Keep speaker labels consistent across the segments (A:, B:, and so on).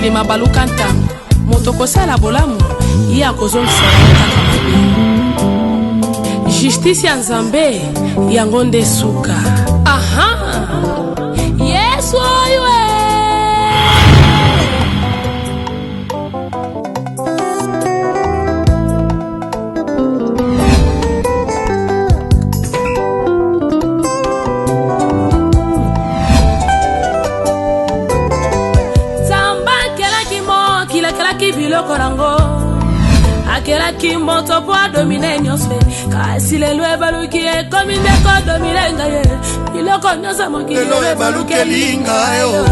A: Telema balukanta motoko sala bolamu ya kozongisa kaka mabe. Justice ya Nzambe yango nde suka. Aha Yesu oyo korango akela kimoto po dominer nyose kasi lelo ebaluki e komine ko dominer ngaye iloko nyose mokili lelo ebaluki lingayo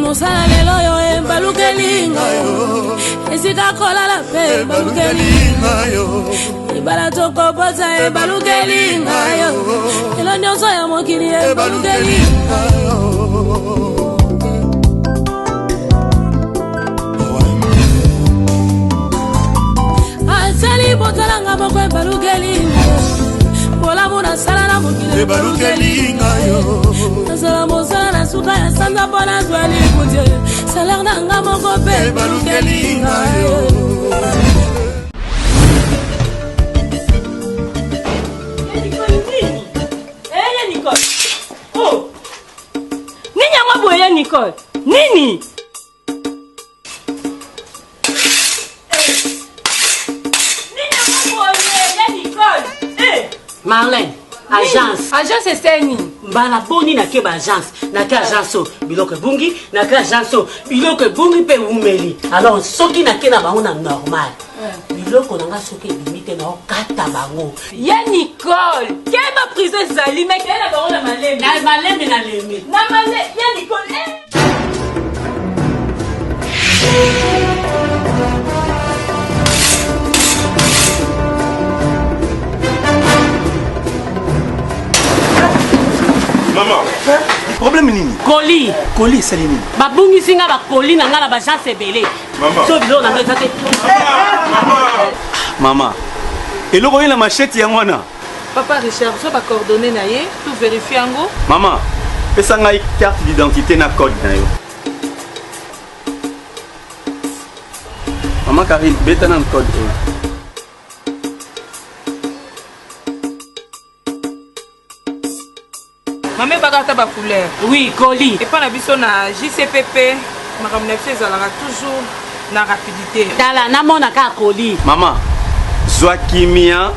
A: musala lelo yo ebaluki lingayo esika kolala pe ebaluki lingayo ibala toko boza ebaluki lingayo elo nyonso ya mokili ebaluki lingayo asali botalanga moko ebaluki lingayo bola muna sala na mokili ebaluki lingayo nasala mosala na suka ya sanza mpona zwali kudie salaire nanga moko pe ebaluki lingayo.
B: Oh, nini ya maboye Nicole? Nini?
C: Marlène, agence.
B: Agence esteni.
C: Mbala boni na keba agence. Na ke agence biloko bungi, na ke agence biloko bungi pe umeli. Alors soki na ke na bango na normal. Biloko nanga soki limite na okata bango.
B: Ya Nicole, keba prison zali mais kela bango na maleme.
C: Na maleme na lemi.
B: Na maleme ya Nicole.
D: Maman, problème nini?
C: Colis.
D: Colis c'est nini?
C: Ba bungi singa ba colis na ngala ba agence ebele.
D: Maman.
C: So bilo na ngata te.
D: Maman. Et le royaume la machette ya mwana.
B: Papa Richard, so ba coordonner na ye, tout vérifier ngo.
D: Maman, pesa ngai carte d'identité na code na yo. Maman Karine, beta na code.
B: Maman bagata ba couleur.
C: Oui, colis.
B: Et pas na biso na JCPP, makam na fait zalaka toujours na rapidité.
C: Tala na mona ka colis.
D: Maman, zwa kimia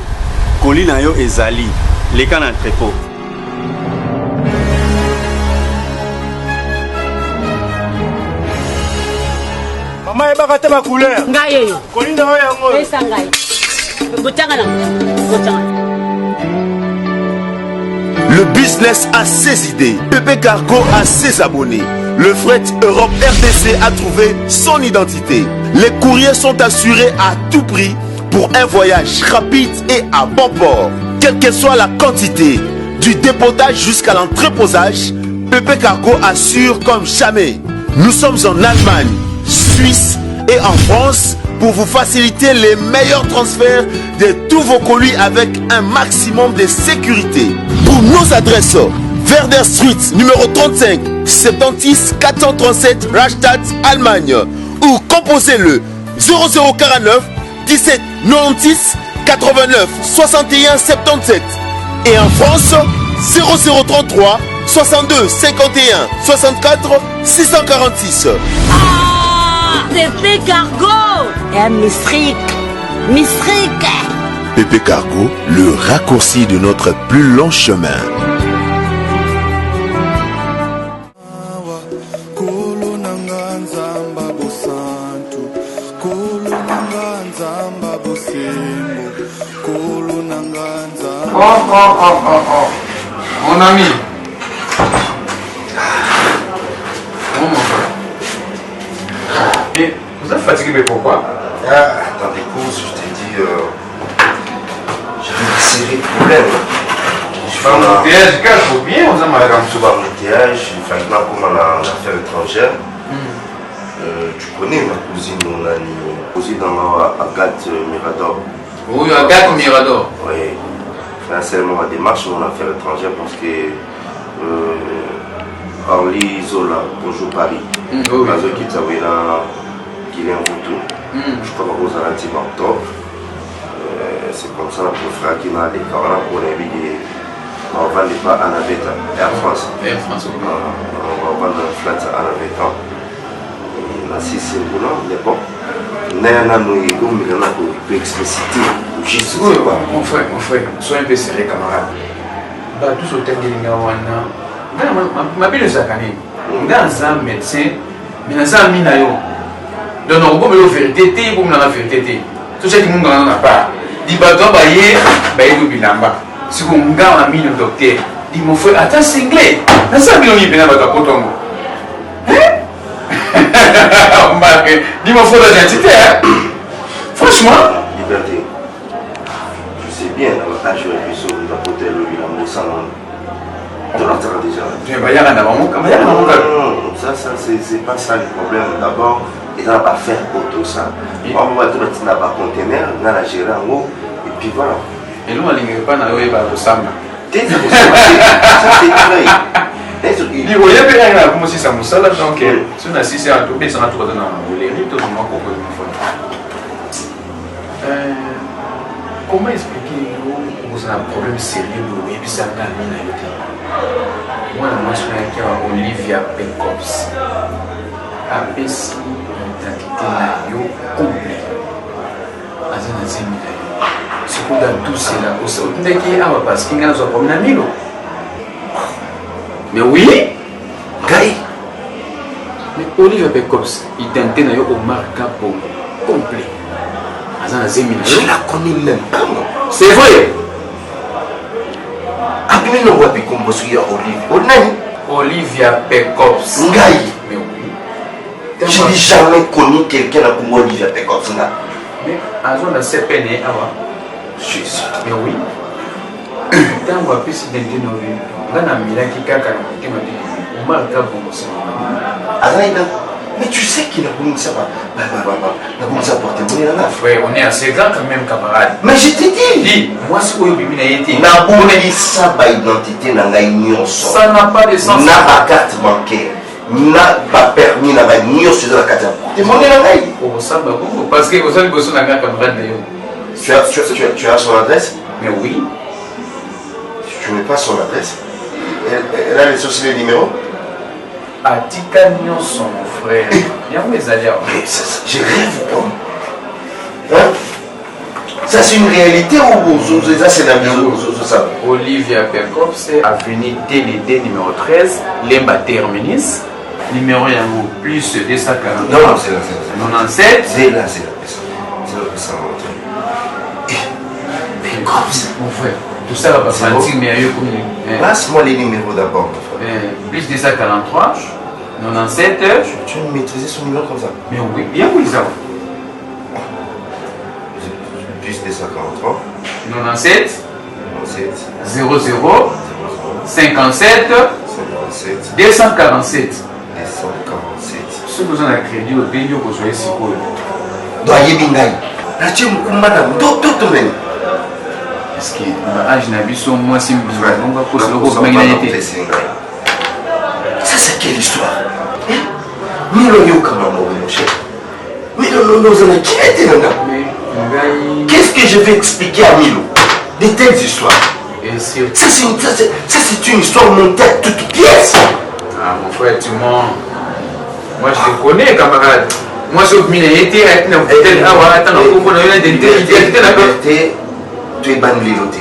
D: colis na yo ezali. Leka na entrepôt. Maman ebaka te ba couleur.
C: Ngaye yo.
D: Colis na yo yango.
C: Pesa ngai. Botanga na. Botanga.
E: Le business a ses idées, PP Cargo a ses abonnés. Le fret Europe RDC a trouvé son identité. Les courriers sont assurés à tout prix pour un voyage rapide et à bon port. Quelle que soit la quantité, du dépotage jusqu'à l'entreposage, PP Cargo assure comme jamais. Nous sommes en Allemagne, Suisse et en France pour vous faciliter les meilleurs transferts de tous vos colis avec un maximum de sécurité. Pour nos adresses, Werder Street, numéro 35, 76 437, Rastatt, Allemagne. Ou composez-le 0049 17 96 89 61 77. Et en France, 0033 62 51 64 646.
C: PP Cargo. Et Mistrik.
E: PP Cargo, le raccourci de notre plus long chemin.
F: Oh. Mon ami. Et vous êtes fatigué, mais pourquoi?
G: Dans des courses, je t'ai dit, j'ai une série de problèmes. Je fais un
F: embouteillage, calme bien, vous avez mal.
G: Je fais un embouteillage, je fais un comme en affaires étrangères. Tu connais ma cousine, mon cousine dans Agathe Mirador.
F: Oui, Agathe Mirador.
G: Oui. Là, c'est ma démarche mon affaire étrangère parce que Orly Zola, bonjour Paris. Bazo qui t'a vu là, qui vient en photo. Je crois que vous allez dire octobre. C'est comme ça pour frère qui m'a des carans pour les vidéos. On va vendre pas à Naveta, Air France.
F: Air France,
G: on va vendre un flat à Naveta. La c'est bon, mais bon. Néana nous y go, mais on a pour expliciter. Juste quoi.
F: Mon frère, sois un peu sérieux, camarade. Bah, tout ce thème de l'Ingawana. Ma belle Zakani. Dans un médecin, mais dans un minayo. Donc, on peut me la vérité, pour me la vérité. Tout ce qui nous n'a pas. Dis bah, toi, bah, il bilamba. Si vous me gardez un million docteur, dis mon frère, attends, c'est anglais. Dans un million, il y a un cotongo. Dis mon frère, l'identité, hein? Franchement.
G: Liberté. Je sais bien, à jouer du saut, il va porter le bilan au salon. Tu l'entends déjà.
F: Tu vas y aller avant mon camarade.
G: Non, ça, c'est pas ça le problème. D'abord, ils n'ont pas fait auto ça. On va tout mettre dans un conteneur, dans la gérer en haut, et puis voilà.
F: Et nous, on ne pas dans le Samba.
G: Ça, c'est vrai.
F: Il voyait bien là, comme si ça me sale, donc si on a assisté à tout, mais ça n'a pas donné les rites, tout le monde comprend une fois. Comment expliquer que vous avez un problème sérieux de l'Ebisanga Minayoti? Moi, je suis avec Olivia Pekops. Apesi l'identité nayo complète. Azana Zeminayo. C'est pour dans tout cela. Vous savez qu'il y a parce qu'il y a un problème à Milo. Mais oui,
G: Gaï.
F: mais Olivier Pekops, identité nayo Omar Kapo complet. Azana Zeminayo.
G: Je la connais même pas, moi.
F: C'est vrai.
G: Abîmé non wapi comme sur Olivier.
F: Olivia Pekops.
G: Gaï.
F: Mais oui.
G: Je n'ai jamais connu quelqu'un comme Olivier Pekops.
F: Mais Azana CPN avant.
G: Je suis sûr.
F: Mais oui. Tant qu'on a pu s'identifier dans le là, on a mis là qui caca qui m'a dit Omar Kapo.
G: Mais tu sais qu'il a commencé à porter mon élan.
F: Frère, on est assez grand quand même, camarade.
G: Mais je t'ai dit.
F: Dis, moi, si vous avez été.
G: Na bonne ça ba identité na ngai nyonso.
F: Ça n'a pas de sens.
G: Na ba carte bancaire. Na ba permis na ba nyonso de la carte. Tu mon élan ngai.
F: Oh, ça va beaucoup parce que vous avez besoin d'un grand camarade d'ailleurs.
G: Tu as son adresse?
F: Mais oui.
G: Tu n'as pas son adresse. Elle a les sociétés numéros?
F: Atika Nyonso, mon frère. Bien, mes alliés.
G: Mais je rêve comme. Hein? Ça c'est une réalité ou ça c'est la maison?
F: Olivia Pekops, c'est avenue DLD numéro 13, Lemba Terminis. Numéro yango plus 240.
G: Non, c'est là.
F: 97.
G: C'est là. C'est ça. Pekops.
F: Mon frère. Tout ça va pas sentir, mais il y a eu comme.
G: Passe-moi les numéros d'abord.
F: Plus 243, 97.
G: Tu as maîtrisé son numéro comme ça?
F: Mais oui, bien oui, ça.
G: Plus 243.
F: 97. 00 57 247. Si vous avez un crédit au pays, vous avez si cool.
G: Doye Bingaï. La tu madame, tout.
F: Est-ce que l'âge n'a pas moi si on va poser le groupe.
G: Ça c'est quelle histoire? Milo comment mon cher? Milo nous en a qui était là? Qu'est-ce que je vais expliquer à Milo de telles histoires? Ça c'est une histoire montée à toute pièce.
F: Ah mon frère, tu mens. Moi je te connais camarade. Moi je suis été
G: tu es banni l'autre.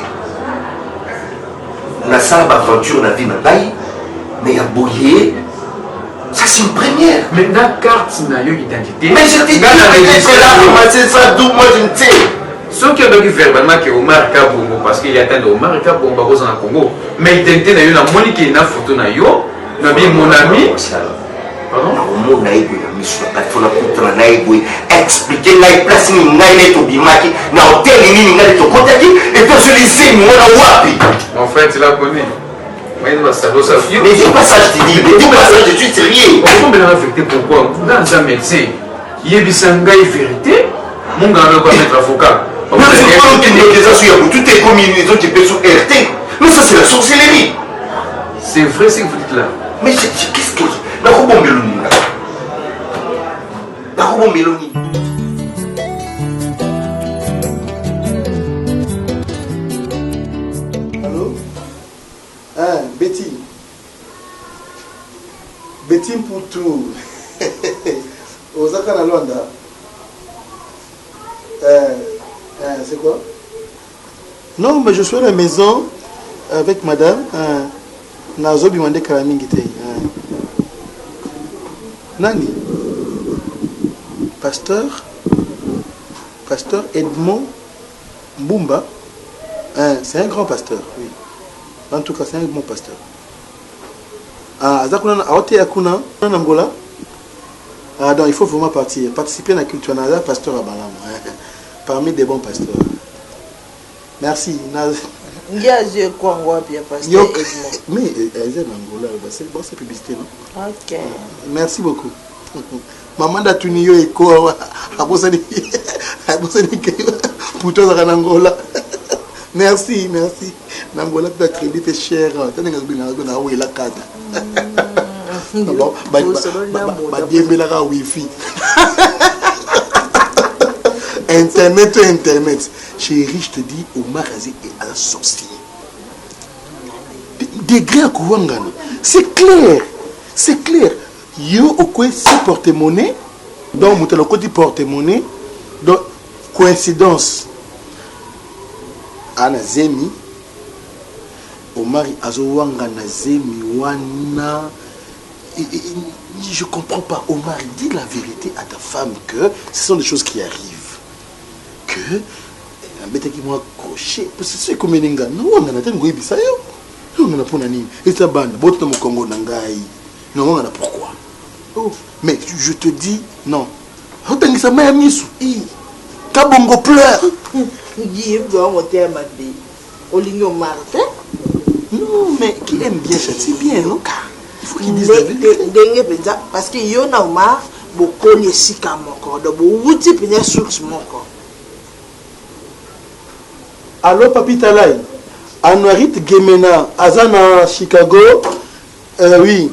G: On a ça aventure, on a vu ma taille, mais il y a Boyer. Ça c'est une première.
F: Mais la carte n'a eu identité.
G: Mais je t'ai dit que là, c'est ça, d'où moi je ne sais.
F: Ce qui a dû faire vraiment que Omar Kabongo, parce qu'il y a tant d'Omar Kabongo au Congo. Mais l'identité n'a eu la monnaie qui est une photo n'a eu. N'a bien mon ami. Pardon?
G: Expliquer la place ni ngai to bimaki na hôtel ni ngai to kotaki et to solution ni wana wapi.
F: Mon frère, tu la connais. Mais il va savoir ça.
G: Mais dis pas ça, je te dis. Mais dis pas ça, je suis sérieux.
F: On peut affecter pourquoi? Dans un médecin, il y a des sangai vérité. Mon gars va mettre avocat.
G: Tout est comme les autres qui peuvent sur RT. Non, ça c'est la sorcellerie.
F: C'est vrai ce que vous dites là.
G: Mais qu'est-ce que... Narubo Mélanie.
H: Allô? Betty. Betty Poutou. Osaka na Luanda. C'est quoi? Non, mais je suis à la maison avec madame. Nazo bimande kalamingi te. Nani? Pasteur Edmond Mbumba. C'est un grand pasteur, oui. En tout cas, c'est un bon pasteur. Angola. Donc il faut vraiment participer à la culture. Pasteur à Balam. Parmi des bons pasteurs. Merci. Mais elle est Angola. C'est bon, c'est publicité, non?
I: Ok.
H: Merci beaucoup. Maman d'Atunio et quoi? Pour toi, Angola. Merci. N'Angola peut crédit est cher. Wifi. Internet. Chérie, je te dis, Omar Azé est à la sorcier. Degré à Kouangana. C'est clair. Yo, au quoi, c'est porte-monnaie. Donc, vous avez le côté porte-monnaie. Donc, coïncidence. Ana Zemi. Omar Azouanga Zemi Wana. Je ne comprends pas. Omar, dis la vérité à ta femme que ce sont des choses qui arrivent. Que. Qui m'a accroché. Parce que c'est comme un gars. Non, on a un peu de ça. On a pas nani. Et ça bande. Botte mon Congo Nangai. Non, on a pourquoi. Oh, mais je te dis non. On t'a dit ça, mais Misu. Kabongo pleure. Non, mais qui aime bien ça, c'est bien, non? Il faut qu'il dise la vérité.
I: Parce que yo na Omar, beaucoup ne sika moko. Donc, beaucoup de pines source moko.
H: Allô, Papi Talay. Anouarit Gemena, Azana, Chicago. Oui.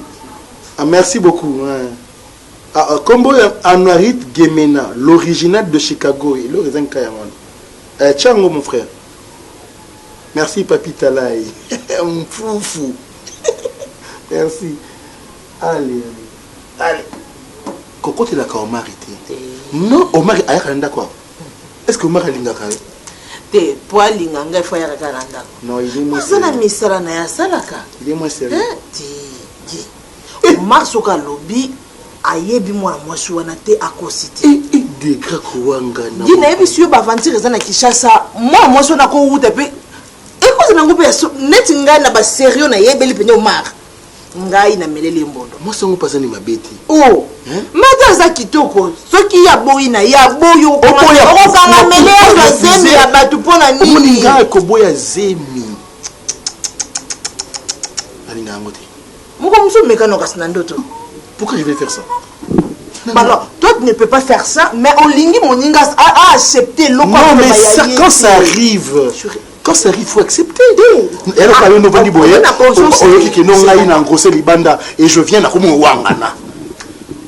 H: Merci beaucoup. Combo Anouarit Gemena, l'original de Chicago. Il est un Kayaman. Tchango, mon frère. Merci, Papi Talay. Fou. Merci. Allez. Coco, tu es d'accord, Omar était. Non, Omar est d'accord. Est-ce que Omar est d'accord? Non, il est moins sérieux. Il est moins sérieux.
I: Marsoka lobby ayebi mwana mwasi wana te akosite.
H: De Krakouanga.
I: Dina yebi siyo bavantir ezana Kishasa. Mwana mwasi wana ko wuta pe. Ekoze nango pe neti ngai na ba sérieux na yebeli penye Omar. Ngai na melele mbondo.
H: Moi songo pasani mabeti.
I: Oh. Mata za kitoko. Soki ya boyi na ya boyo ko kanga melele za zemi ya batu pona nini.
H: Omoni ngai ko boya zemi. Alinga ngote. Pourquoi je vais faire ça?
I: Alors, toi tu ne peux pas faire ça, mais Olingi Moningas a accepté le.
H: Non, mais ça, quand ça arrive, il faut accepter. Et alors, quand nous venons boyer, et je viens à Wangana.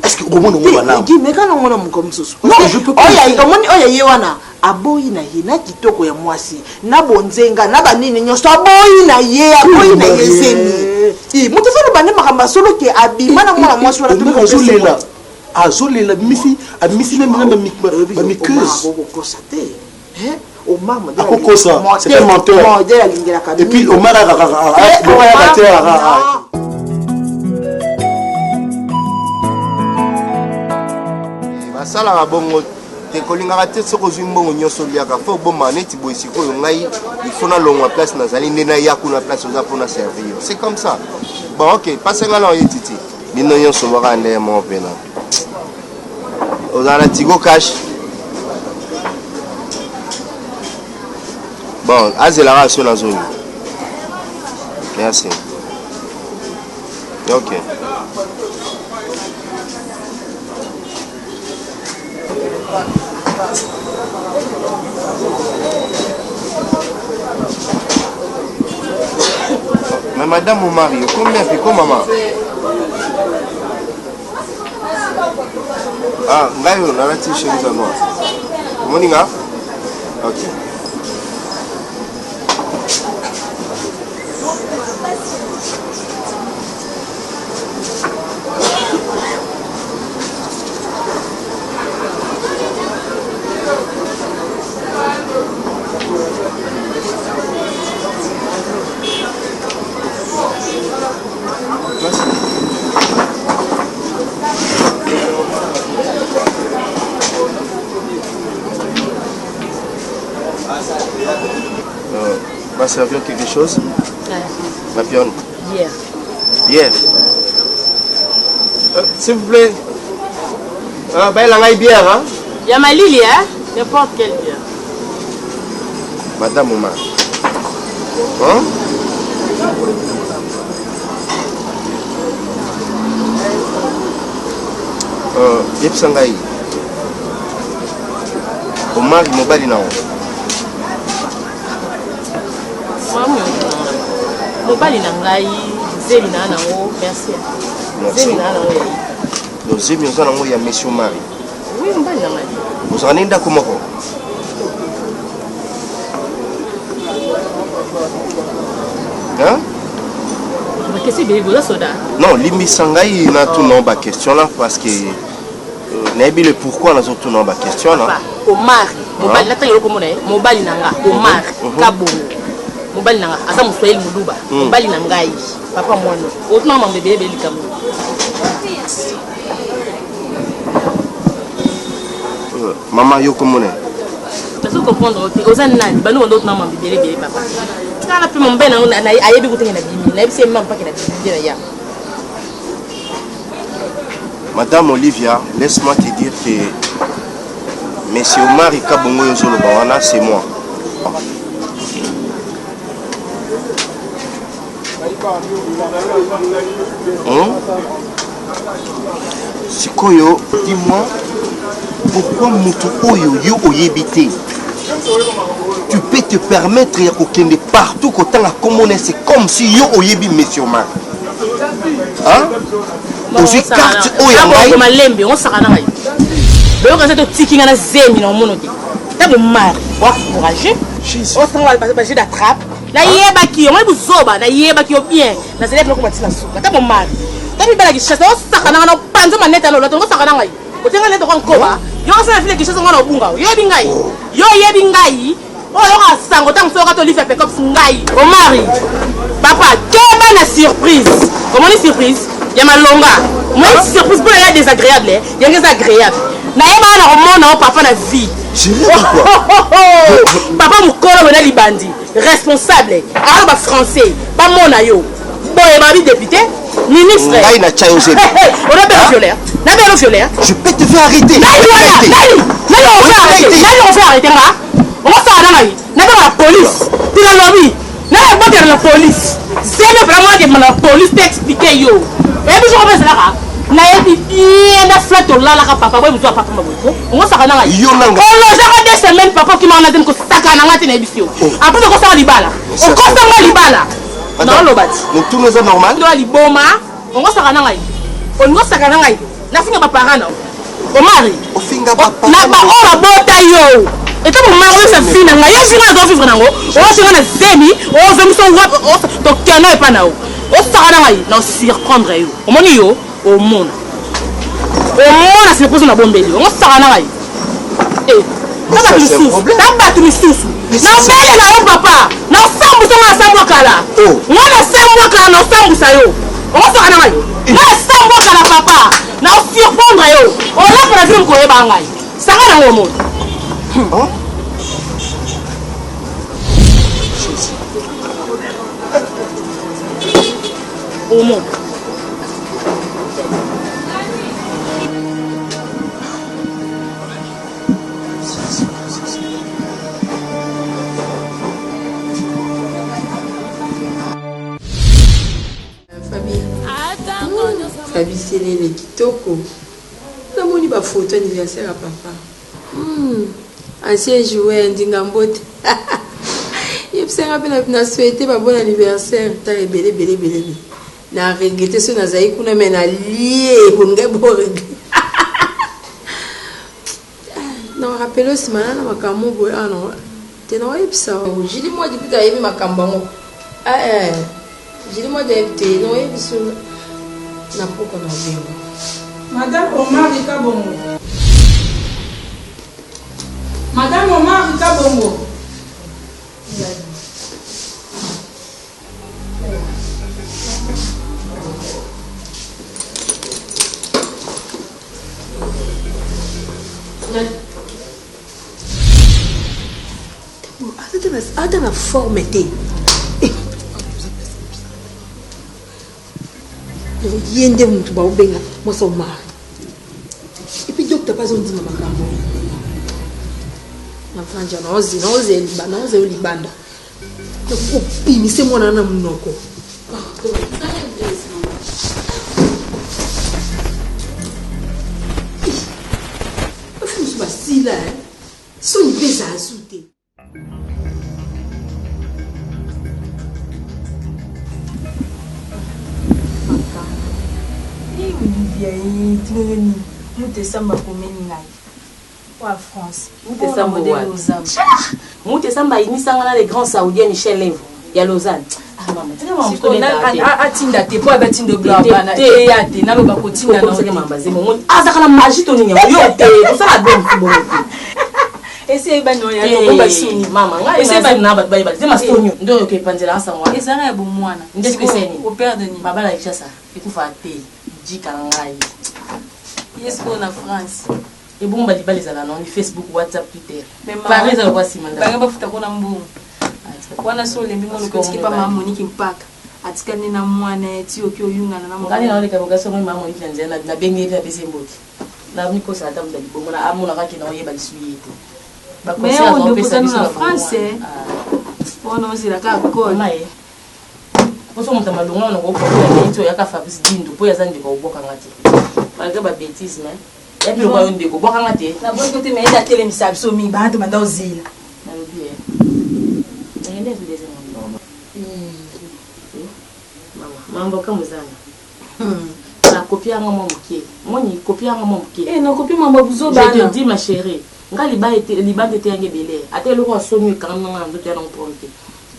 H: Est-ce que au moins on va là? Non, je peux pas.
I: Aboyi na ye na kitoko ya mwasi na bonzenga na banini nyoso aboyi na ye zemi mutu fa bane makamba solo ke abima na mwana mwasi wala tu
H: azolela misi na minamba mikeuse
I: Omar modèle
H: akokosa c'est un menteur et puis Omar
G: basala bongo kolinga te soko zimbongo nyoso liaka fo bomba neti boisiko ngai il faut na longa place nazali ndena ya kuna place oza pour na servir c'est comme ça bon OK passe ngala yetiti bino nyoso bakande mo pena ozala tigo cash bon azela ratio na zone merci OK Mais madame mon mari, combien fait comme maman? Ah, ngayo, on a la chemise à noir. Comment nga? Ok. Va servir quelque chose? Ma pionne.
I: Hier.
G: Hier. S'il vous plaît. Ben, la bière, hein?
I: Il y a ma Lily, hein? N'importe quelle bière.
G: Madame Oumar. Hein? Yepsangai. Omar mobali na.
I: Mobali na ngai zeli na nango merci. Zeli na nango ya.
G: Donc zeli na nango ya monsieur Mari.
I: Oui, mobali na ngai.
G: Vous en êtes d'accord moko? Hein?
I: Qu'est-ce que vous avez soda?
G: Non, l'imisangai na tout non ba question là parce que n'abi le pourquoi na tout non ba question là.
I: Omar, mobali na tangelo komona mobali na nga Omar kabongo. Mobali na nga asa muswahili muduba. Mobali na ngai papa mwana. Otuna mama bébé beli kamu.
G: Maman yo komona.
I: Tu comprendre que aux années ba no ndo tuna mama bébé beli papa. Kana pe mamba na ayebi kutenga na bimi. Na bisi mama pa kina bimi ya.
G: Madame Olivia, laisse-moi te dire que Monsieur Omar Kabongo Yozolo Bawana, c'est moi. Sikoyo, dis-moi, pourquoi Moutou Oyo Yo Oyebite? Tu peux te permettre de kokende partout quand on a commandé, c'est comme si Yo Oyebi Monsieur Omar. Hein? Aussi carte Oyo
I: Malembe, on s'arrête. On va faire tiki na zemi na monote. Ta bo mar, on encourager. On s'en va passer d'attrape. Na yeba ki, on va buzoba, na yeba ki bien. Na zelep no ko matina suka. Ta bo mar. Ta bi bala ki chasse, on sakana na panzo maneta lo, to sakana ngai. O tenga leto ko nkoba. Yo sa file ki chasse ngona obunga. Yo yebi ngai. Yo yebi ngai. O yo ka sango tang so ka to life pe comme ngai. O mari. Papa, quelle bonne surprise. Comment une surprise? Il y a ma longa. Moi, une surprise pour les désagréables. Il y a des agréables. Naïma na romona papa na vie. Papa mukolo na libandi. Responsable. Araba français. Pas mona yo. Boye babi député. Ministre.
G: Ngai na chayo zebi.
I: On a bien violaire. Na bien violaire.
G: Je peux te faire arrêter.
I: Naï, on fait arrêter là. On va faire là. Na la police. Tu la lobby. Na pas la police. C'est vraiment que la police t'expliquer yo. Et puis je reviens là. Na yebi bien na flat là la papa boy muzo papa maboko on sa kana
G: yo nanga
I: on lo jaka 2 semaines papa ki mona dem ko saka na ngati na ebisio après ko sa libala on ko sa libala non lo bati
G: donc tout nous est normal
I: do liboma on ko saka na ngai on ko saka na ngai na finga papa kana o mari
G: o finga papa
I: na ba o la bota yo et to mo mari sa fina ngai yo finga do vivre nango o finga na zemi o zemi so wa to kana e pa na o saka na ngai na surprendre yo o moni yo au monde. Au monde, c'est pour ça qu'on a bombé. On s'en va. Eh, t'as pas de souffle. T'as pas de souffle. Non, mais là, papa. Non, sans vous, on a 100 mois là. On a 100 mois là, non, sans vous, ça y est. On s'en va. Non, 100 mois là, papa. Non, surprendre yo. On a pour la vie qu'on est bangay. Ça va dans le monde. Au monde.
J: Fabi Selele kitoko. Namoni ba photo anniversaire à papa.
A: Ancien joueur Ndingambote. Il s'est rappelé na souhaité un bon anniversaire. T'as belé. Na regretté ce nazaï qu'on a mené à lié pour nous border. Non, rappelez-le ce matin, ma caméra boit non. T'es non ça. J'ai dit moi depuis t'as aimé ma caméra. J'ai dit moi d'être non ça. Na pourquoi on a vu.
B: Madame Omar Ricabongo. Madame Omar Ricabongo.
A: Attends la forme était. Et puis donc t'as pas dit maman Kambo. Ma frangina non libanda. Donc mais c'est mon nana mnoko. Je suis là. Son pesa azute.
I: Mute samba komeni ngai wa France
C: mute samba mute samba inisanga na les grands saoudiens Michel Levo ya Lausanne mama tina mama
I: ko atinda te po abatindo globana te ya te na loba kotinda na
C: ko mamba zemo mon azakala magie to ninya yo te ça la bonne fibo
I: ese ba no ya ko ba suni
C: mama ngai ese ba na ba zema stonyo ndo yo ke panzela sangwa
I: eza ya bo mwana
C: ndesi seni
I: au père de ni
C: baba la ikisa ekufa te jika ngai
I: yes ko na France
C: et bon bali bali zala non Facebook WhatsApp Twitter
I: mais
C: pareil za kwasi manda
I: banga bafuta kona mbungu wana so lembi mo ko skipa mama Monique mpaka atikane na mwana ti okyo yungana na
C: ngani na ole ka bokaso mama Monique nzena na bengi ya pese mboti na miko sa damu dali bongo na amuna ka kina oyeba lisuyi te ba
I: mais on ne peut pas français on ozi la ka ko
C: mai koso muta malunga na ko ko ya ka Fabrice Dindo po ya zandi ko boka ngati malgré ba bêtise mais et puis on dit ko boka ngati
I: na bon côté mais da télé misab so mi ba to manda ozila
C: na bien ngende zile mambo kama zana na kopia ngamo mke moni kopia ngamo mke
I: na kopia mambo buzo bana
C: je te dis ma chérie ngali ba était libande te yange belé ate loko sonyo quand nga nzoto ya ngompromte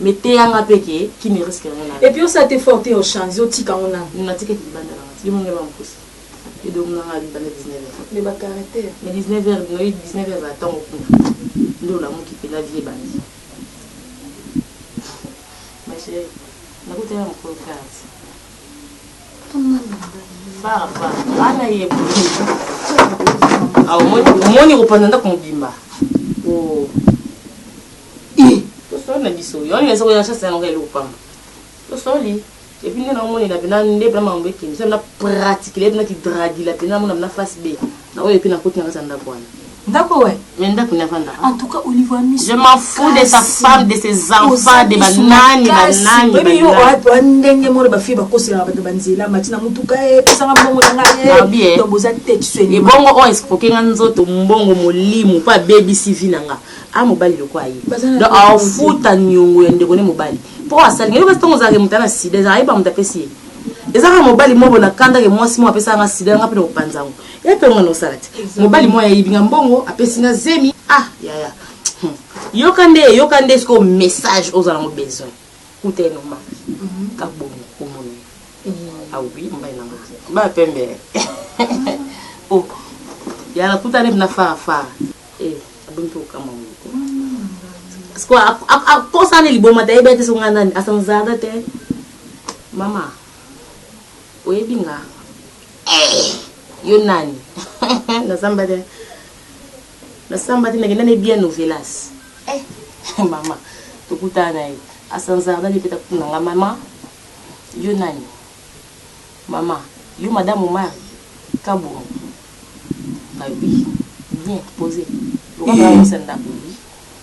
C: mais te yanga peke qui ne risque rien
I: et puis on s'est forté au champ au tika on a
C: na tika libande na ti mo ngeba mpusi et donc na ngali libande 19h
I: mais ba caractère
C: mais 19h no 19h za tango kuna ndo la mo ki pe la vie bandi ma chérie na ko te ya mo kasi Fara ana ye ah moni kupanda kumdimba oh to so na biso yo ni eso ya chasa na ngelo kupamba to so li et puis na moni na bina nde bla mambe ki c'est na pratique le bina ki dragi la bina mona na face B na oyo puis na koti na sanda kwana
I: ndako ouais
C: mais ndako na fanda
I: en tout cas Olivier Miss
C: je m'en fous de sa femme de ses enfants de banani
I: mais yo ndenge mo ba fiba kosela ba banzela matina mutuka e pesanga mbongo na ngaye to boza tête sweli
C: e bongo o espoke nga nzoto mbongo molimo pa baby CV nanga a mobali lokwa yi donc a futa nyongo ya ndeko ne mobali po asali ngelo bastongo za ke mutana sida za iba mutapesi ezaka mobali mobo na kanda ke mwasi mo apesa nga sida nga pe no panzango e pe ngano salati mobali mo ya yibinga mbongo apesi nga zemi ya yokande sko message aux allons besoin coûter normal ka bongo komono oui mbai na ba pembe oh ya la kutane na fa abuntu kama mko sko a posa ne liboma da ibete sungana asanzada te mama oyebinga yo nani na sambade na ngene bien novelas mama tukutana asanzada ni peta kunanga mama yo nani mama yo madame Omar Kabo oui bien posé on va senda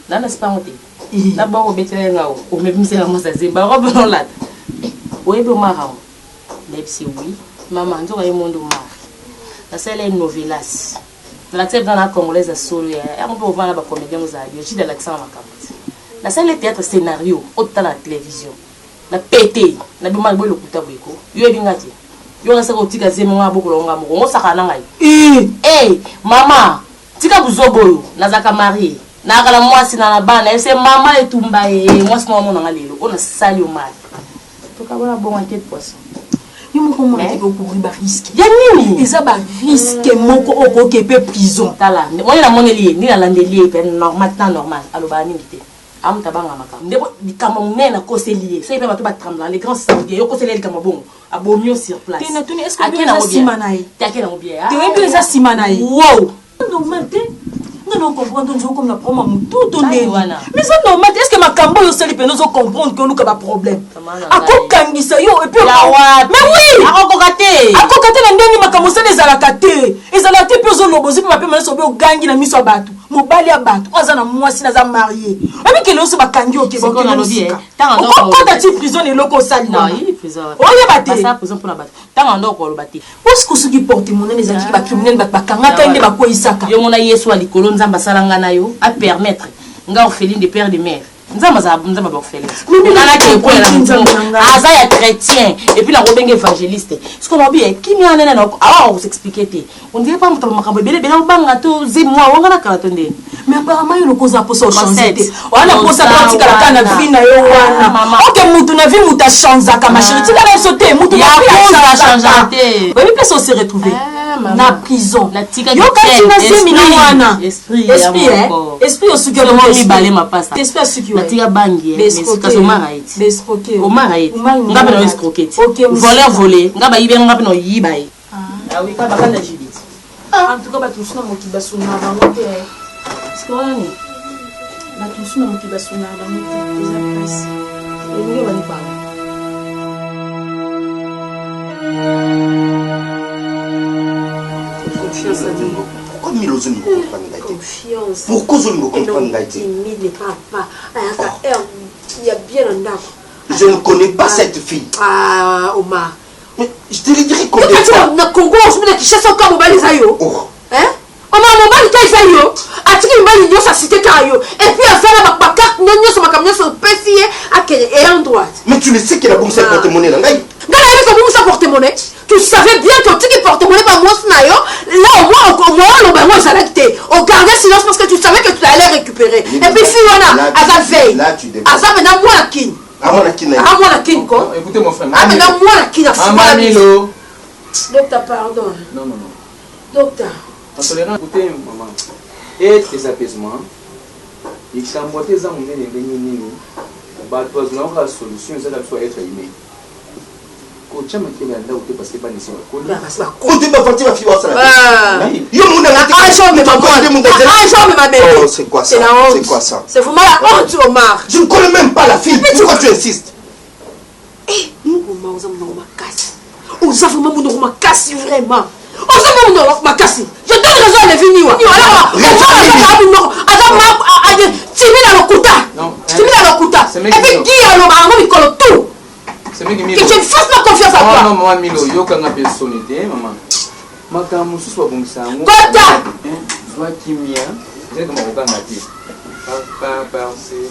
C: dans l'espace d'abord au betere ngao o même c'est la mosa zimba robe non là oyebe Omar Lepsi oui maman nzoka yemondo Omar la sele novelas
I: L'acteur dans la congolaise à solo, on peut voir la comédien aux alliés, j'ai de l'accent à ma capote. La salle de théâtre scénario, autant la télévision. La pété, la bima boy le kuta boyko. Yo bingati. Yo rasa ko tika zemo nga boko longa mo. Ngo sakana ngai. Mama, tika buzoboyo, nazaka marié. Na kala mwasi na bana, ese mama etumba mwasi na mona ngalelo. On a sali au mal. To ka bona bon enquête poisson.
J: Yo moko mona te ko riba risque.
I: Ya nini?
J: Eza ba risque moko okokepe prison.
I: Tala, moi na moneli ni na landeli pe normal temps normal. Alo ba nini te. Am tabanga makam. Ndebo dikama munena koselier. Ça peut ba tremblant les grands saoudiens. Yo koselier kama bongo. Abomio sur place.
J: Tena tuni est-ce que bien simanaï?
I: Takena obia.
J: Tu es bien simanaï.
I: Wow.
J: Normal te. Non comprendre nous comme la promo tout ton mais ça normal est-ce que ma cambo yo seli pe nous comprendre que nous ka problème. Ako kangisa yo et puis mais oui.
I: Ako kate
J: na ndeni makambo seli ezalaka te. Ezalaka te pe zo lobozi pe mape mena so be gangi na miso abatu. Mobali abatu. Oza na mwasi na za marié. Abi ke lo so bakangi oke ba ke lo sika. Quand tu prison et loko sali.
I: Non, il prison.
J: Oya bate.
I: Ça prison pour la battre. Tant ndo ko lo bate.
J: Est-ce que ceux qui portent mon les anti ba criminel ba kangata inde ba ko isaka.
I: Yo mona yesu ali kolonza mbasalanga na yo a permettre nga orpheline de père de mère nzamba ba orpheline ngana ke ko la aza ya chrétien et puis la robenge évangéliste ce qu'on a bien qui mi anena na on s'expliquer te on dirait pas muto makambo bele banga to zi moi on ngana kala tonde
J: mais apparemment il cause pour ça changer on a pour ça pratique la kana vie na yo wana OK mutu na vie muta changer ka ma chérie tu la sauter mutu na vie changer oui mais ça se retrouver na prison yo kasi na semi wana esprit au suki
I: mo balé ma pasta
J: esprit suki
I: na tika bangi mais kaso maraiti
J: l'escroquer
I: o maraiti ngabe no escroquer voler ngaba yibe ngabe no yibai oui ka bakanda jibiti
J: en tout cas ba tous na mokiba suna bango te parce que wani ba tous na mokiba suna bango te eza presse et ni bani parler
G: pourquoi Milozo ne comprend pas Gaïté? Pourquoi je ne comprends pas Gaïté?
J: Il y a bien un arbre.
G: Je ne connais pas cette fille.
J: Ah, Omar.
G: Mais je te le dirai combien de fois.
J: Na Congo, on se met qui chasse encore mobali zayo. Hein? Omar mobali kai zayo. Atiki mobali nyo sa cité kayo. Et puis à faire la carte non nyo sa camion sur pesier à quel et en droite.
G: Mais tu le sais qu'il a bon sa porte-monnaie là.
J: Gala avec comme sa porte-monnaie. Tu savais bien que tu qui porte-monnaie pas moi snayo. Là au moins le ben moi j'allais au garder silence parce que tu savais que tu allais récupérer. Et puis si on a à sa veille.
G: Là tu débrouilles.
J: À ça maintenant moi la kin.
G: À moi la kin.
J: À moi la kin quoi.
F: Écoutez mon frère.
J: Ah maintenant moi la kin a
F: Milo.
J: Docteur pardon.
F: Non.
J: Docteur.
F: Écoutez maman. Et tes apaisements. Il s'est emboîté dans mon nez. Bah toi tu n'as pas de solution ça doit être aimé. Kochama kile nda utepa parce que pas ici on
J: Bah c'est pas
G: Côté ma fatigue va finir ça là. Yo mon
J: Oh
G: c'est quoi ça? C'est quoi ça?
J: C'est vraiment la honte Omar.
G: Je ne connais même pas la fille. Pourquoi tu insistes?
J: Eh, Omar on a ma casse. On a vraiment mon ma casse vraiment. On a mon ma casse. Je donne raison à les venir. Alors, tu mets dans le kuta. Et puis qui alors on va tout.
F: C'est que
J: je fasse ma confiance à toi.
F: Non, moi, Milo, yo quand on a personne, maman. Maman, je suis pas bon ça.
J: Kota.
F: Soit Kimia, c'est comme on a dit. Papa, c'est.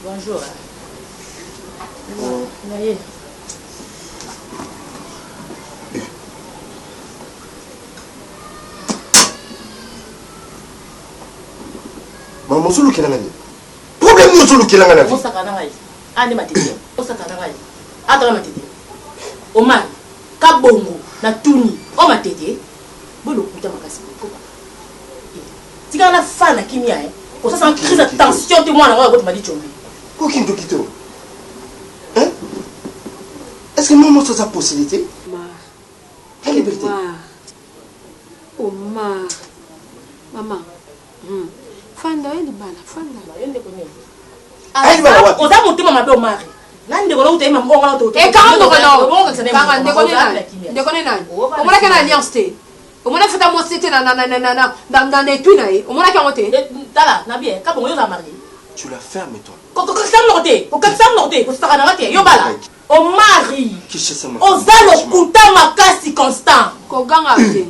I: Bonjour.
G: Maman, solo qui l'a gagné. Problème nous solo qui l'a gagné.
I: On s'accorde à Ande matete. On s'accorde à Attends matete. Omar, kabongo na tuni. O matete. Bolo kuta makasi. Tika na fana kimia Pour ça, c'est une crise de tension. Tu vois, on m'a dit chombi.
G: Aucun de quitter. Hein? Est-ce que maman a sa possibilité? La liberté.
J: Omar. Maman. Fanda, elle est bala. Fanda.
I: On a monté ma belle Omar. Nande ko uta ima mbonga na toto.
J: E kanga ndoko no. Kanga ndeko nani? Ndeko nani? Omona kana alliance te. Omona fata mo c'était na netui na e. Omona ka ngote.
I: Tala, na bien, ka bongo yo za marié.
G: Tu la fermes toi.
I: Ko ka sam note. Ko ka sam note. Ko sta kana te. Yo bala. Omari.
G: Kishasa
I: Ozalo kuta makasi constant.
A: Koganga te.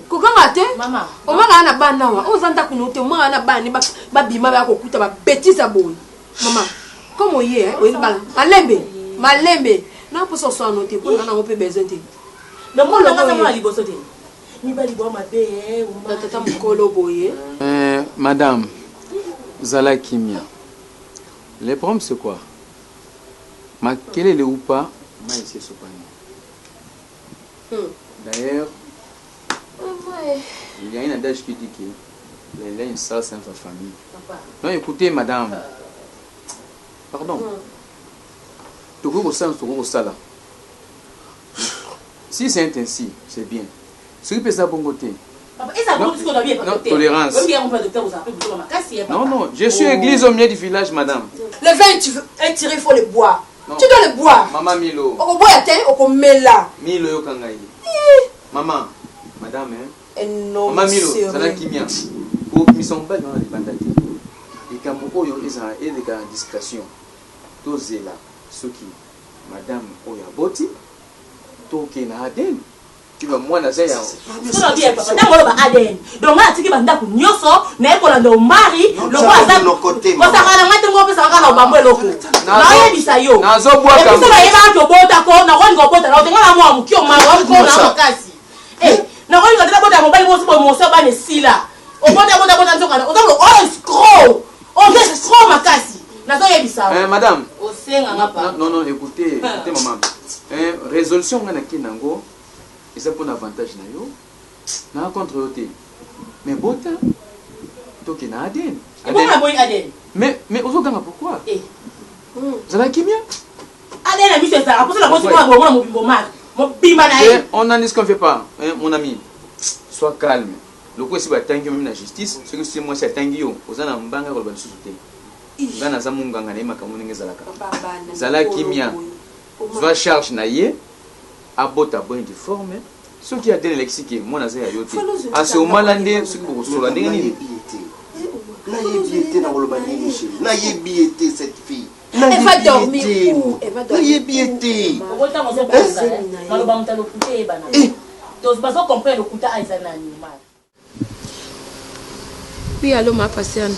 A: Koganga te. Mama. Omara na bana wa. Ozanda kunote omara na bani ba bima ba kokuta ba bêtise aboy. Mama. Comment hier, oui, malembe. Na poso so anote ko na ngope besoin te.
I: Le monde là ça m'a liboso te. Ni ba libo ma be,
A: o tata mkolo boye.
F: Madame Zala Kimia. Le problème c'est quoi? Ma quel est le ou pas? Ma ici ce panier. D'ailleurs, il y a une adage qui dit que les laines ça c'est sa famille. Non, écoutez madame. Pardon. Si c'est ainsi, c'est bien. Ce qui peut ça bon côté. Tolérance. Non, je suis église au milieu du village, madame.
A: Le vin est tiré, il faut le boire. Tu dois le boire.
F: Maman Milo.
A: On boit on met là.
F: Milo yo kangai. Maman, madame, hein. Maman Milo, ça n'a qui vient. Pour qu'ils sont pas dans les bandages. Et quand beaucoup yo ils ont et des discrétion. Tozé là, ce qui madame Oya Boti, toke na Aden. Tu vas moi na zaya.
I: Ça bien papa, na ba Aden. Donc na tiki banda ku nyoso, na ekola ndo mari, lo kwa za. Ko sa kana ngate ngo pesa kana obambo loko. Na ye bisayo.
F: Na zo bwa ka.
I: Biso ba yeba to bota ko, na ko ngo bota, na tenga na mo amukio maro ko na makasi. Na ko ngo tata bota mobile mo so mo so ba ne sila. O bota nzoka. O zo o scroll. O ve scroll makasi.
F: Madame, non, écoutez, maman. Résolution, on a qui nango, et ça pour un avantage na yo, na contre yoté. Mais bota, toki na Aden. Mais aux autres, pourquoi? Ça va qui bien?
I: Aden a mis ça. Après la voiture,
F: on n'en dit ce qu'on fait pas, mon ami. Sois calme. Le coup, c'est que même la justice, ce que c'est moi, c'est tangi yo. Aux gens en banga ou sous-souté. Zana zamunga ngane makamuni ngezalaka. Zala kimia. Zwa charge na ye. Abota bon de forme. Ce qui a donné lexique, moi na zaya yote. A ce moment là ndé ce que vous la ndengani.
G: Na yebiété na rolobani Michel. Na yebiété cette fille.
A: Elle va dormir où?
G: Elle va dormir. Na yebiété.
I: Ota mo se maloba mutalo kuté bana. Donc bazo comprendre kuta aizana animal.
A: Oui, allô ma patiente.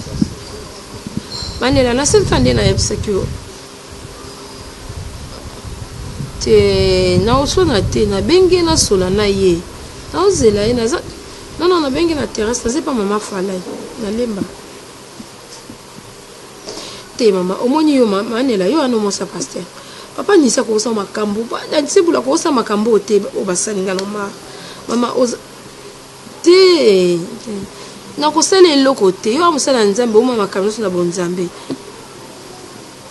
A: Manela na sel fande na yebsakyo te na osona te na bengi na sola na ye na ozela ye na non na bengi na terrasse na pas maman fala na lemba te mama omoni yo Manela yo ano sa pasteur papa ni sa ko sa makambo ba na tsibula ko sa makambo te o basalinga no mama oza te na kosala eloko te yo amosala nzambe oma makambo na bonzambe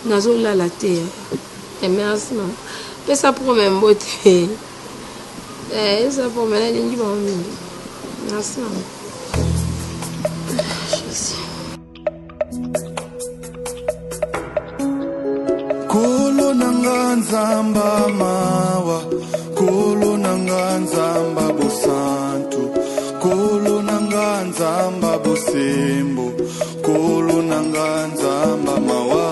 A: nazolala te merci mama pesa promets mbote esa promets nalingi bango mingi merci mama
K: kolo nanga nzamba mawa kolo nanga nzamba bosantu kolo nanga nzamba bosembo kolo nanga nzamba mawa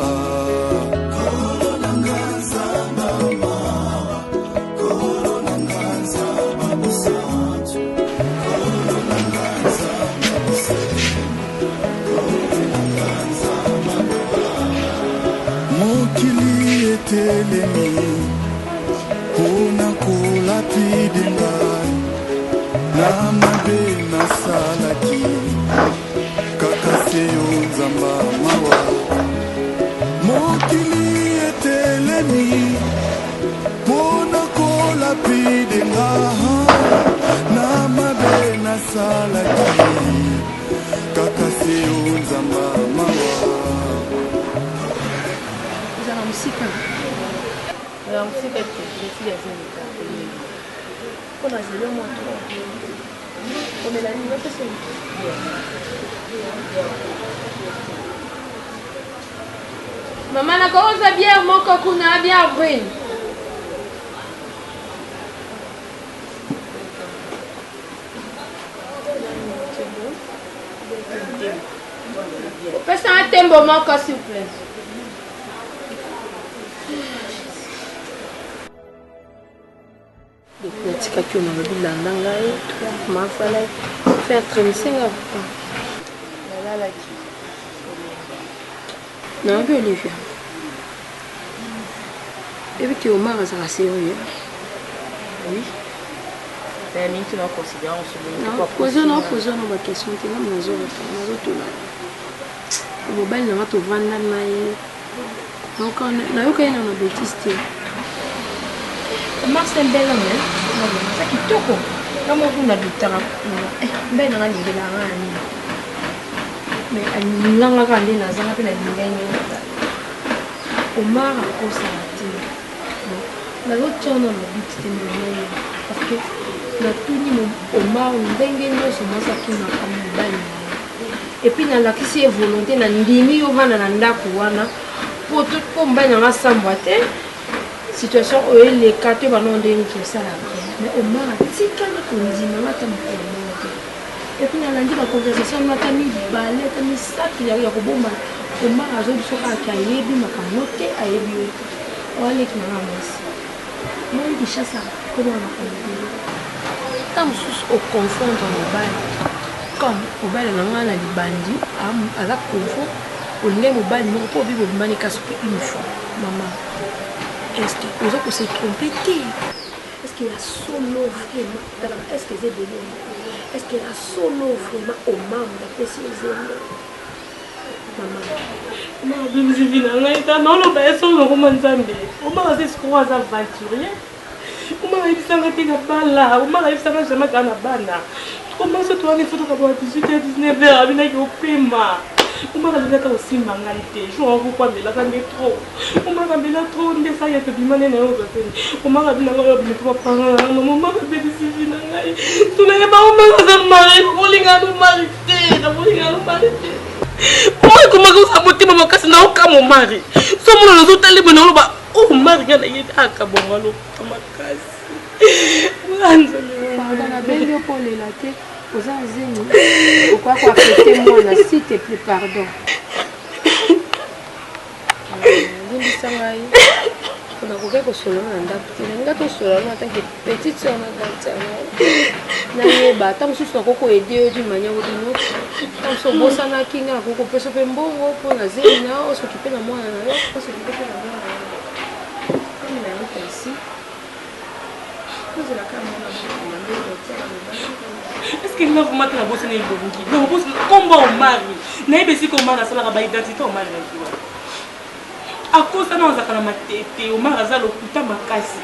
K: kolo nanga nzamba mawa kolo nanga nzamba bosantu kolo nanga nzamba bosembo kolo nanga nzamba mawa mokili etelemi pona kolapide ngai na mabe nasalaki kaka seyo nzamba mawa mokili etelemi pona kolapide nga na mabe nasalaki kaka seyo nzamba mawa
A: Maman nakauza bière moko kuna bière brune. Pesa un tembo moko s'il vous plaît. Depuis que tu m'as dit l'andanga, tu m'as fallu faire 35 ans. Non, je l'ai fait. Et puis tu m'as sérieux. Oui.
I: C'est une tu n'as considéré en ce moment.
A: Non, posons nos questions. Tu n'as pas besoin de le mobile n'a pas vendre donc on a eu quand même une bêtise.
I: Comment c'est bel homme ça qui toko comme on a du terrain ben on a dit la mais elle n'a pas allé dans un peu la ligne Omar a constaté la l'autre on a dit parce que la tout Omar on dengue nous sommes ça qui n'a pas mobile. Et puis dans la kisi volonté na ndimi yo vana na ndako wana pour tout combat na masamboate situation o les quatre ba non ndeni tout ça là mais au moins tika ni kundima mata mkono et puis dans la ndima conversation mata mi balé tami saki ya kobomba au moins azo bisoka akayebi makanote ayebi wale kina ramasi moi di chassa comment on a tant sous au confondre au bal comme mobile na libandi à la confo on est mobile non pour vivre mobile une fois maman est-ce que vous avez se tromper est-ce qu'il y a solo vraiment est-ce que c'est bien est-ce qu'il y a solo vraiment au membre d'après ces maman
C: bibi zivina ita nolo ba eso no kumanzambe uma zisikuwa za aventurier uma ibisanga tika bala uma ibisanga jamais kana bana. Comment ça toi, il faut que 18h, 19h, il y a au paiement. On m'a dit que aussi mangalité. Je vois pourquoi mais là ça met trop. On m'a dit là trop on ça y a que bimané na ozo. On m'a dit là mais pas parler. Maman bébé si vina ngai. Tu n'es pas on m'a marié, on linga nous marité, on linga nous marité. Comment ça monter maman kasi na oka mon mari. So mon nous autres les bonheur ba oh mari na yé aka bongalo makasi.
A: Pardon la belle pour les latés. Aux Azéni, pourquoi affecter moi là s'il te plaît pardon. On a regardé que solo on a d'appeler, solo on a tant que petite soeur on a d'appeler. N'ayez pas tant que ce soit aider d'une manière ou d'une autre. Tant que ce boss en a qui n'a qu'on peut se faire bon pour la Zéni, on s'occuper de moi, on s'occuper de moi. Comme il a dit ici, pose la caméra.
C: Est-ce qu'il va vous mettre la bosse dans le bongi? Non, bosse combat au mari. N'a pas si comment la salle a identité au mari. À cause de nous, on a quand même été au mari à le putain makasi.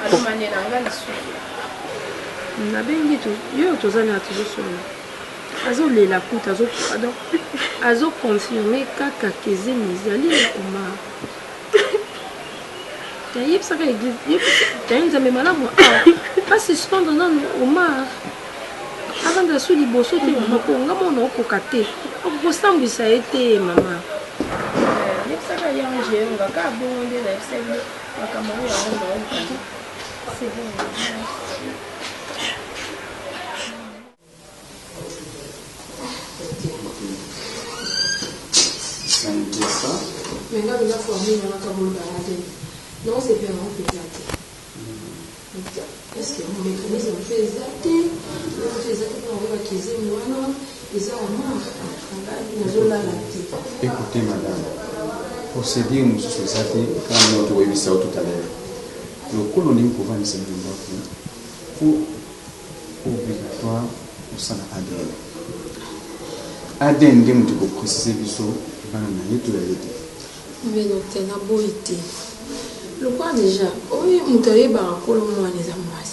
A: Alors manière là le na bengi to yo tozana toujours sur azo le la kuta azo confirmer kaka keze mizali Omar. Il ça que l'église t'as une zame malamu pas suspendre non Omar avant de sous liboso te makonga mona okokate okosambisa ete mama ça que ya ngé ngaka bonde na sebe makambo ya ngomba c'est bon. Maintenant, il a formé dans la cabane non, c'est vraiment pédaté. Est-ce que vous maîtrisez un peu exacté? Vous faites exactement avec la cuisine, non? Ils ont un
L: Écoutez, madame, pour se dire nous sur ça, quand nous avons vu ça tout à l'heure, le colonie pouvant nous servir pour obligatoire au sein de l'ADN. ADN, nous devons préciser que nous avons tout la
A: mais donc, c'est un beau été. Le quoi déjà, oui, nous avons un colonie les amas.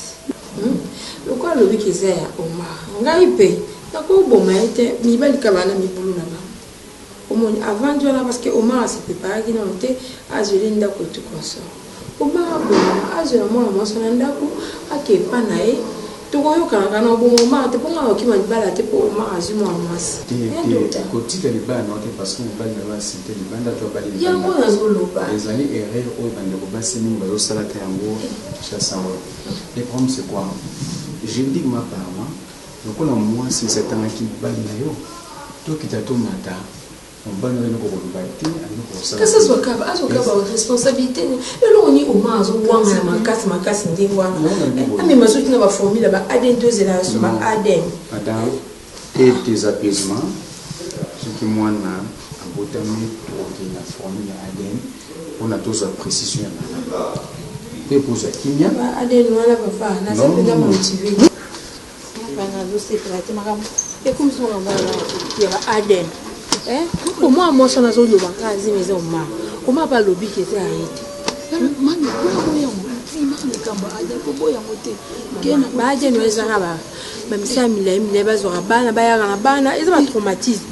A: Le quoi le week est Omar. On a payé. D'accord, bon, mais il va y avoir un boulot là-bas. Avant de là, parce que Omar s'est préparé, il a été à Zélinda pour tout consort. Omar a besoin de moi, son andako, à qui est pas naïf. Tu vois, quand on a un bon moment, tu peux avoir qui m'a baladé pour Omar à Zuma en masse.
L: Côté de l'Iban, parce qu'on va le voir, c'était l'Iban, tu vas
A: il y a un bon azoloba.
L: Les années erreurs au Banderoba, c'est nous, au Salatango, chassant. Le problème, c'est quoi? Je dis que ma part, donc on a moins si c'est un qui bat d'ailleurs. Toi qui t'as tout matin,
M: Que ce soit une responsabilité. Et là, on est au moins à ma casse, mais ma soeur qui n'a pas formé là-bas, Aden 2 et là, sur ma Aden.
L: Madame, et tes apaisements, ce qui moi, a botamé pour la formule Aden, on a tous la précision. Et pour ça, qui vient
M: Aden, voilà, papa, là, ça peut motiver. Et comme ça, on va Aden. Comment moi je suis dans le maison comment pas lobby qui était arrêté même si il bana ils ont traumatisme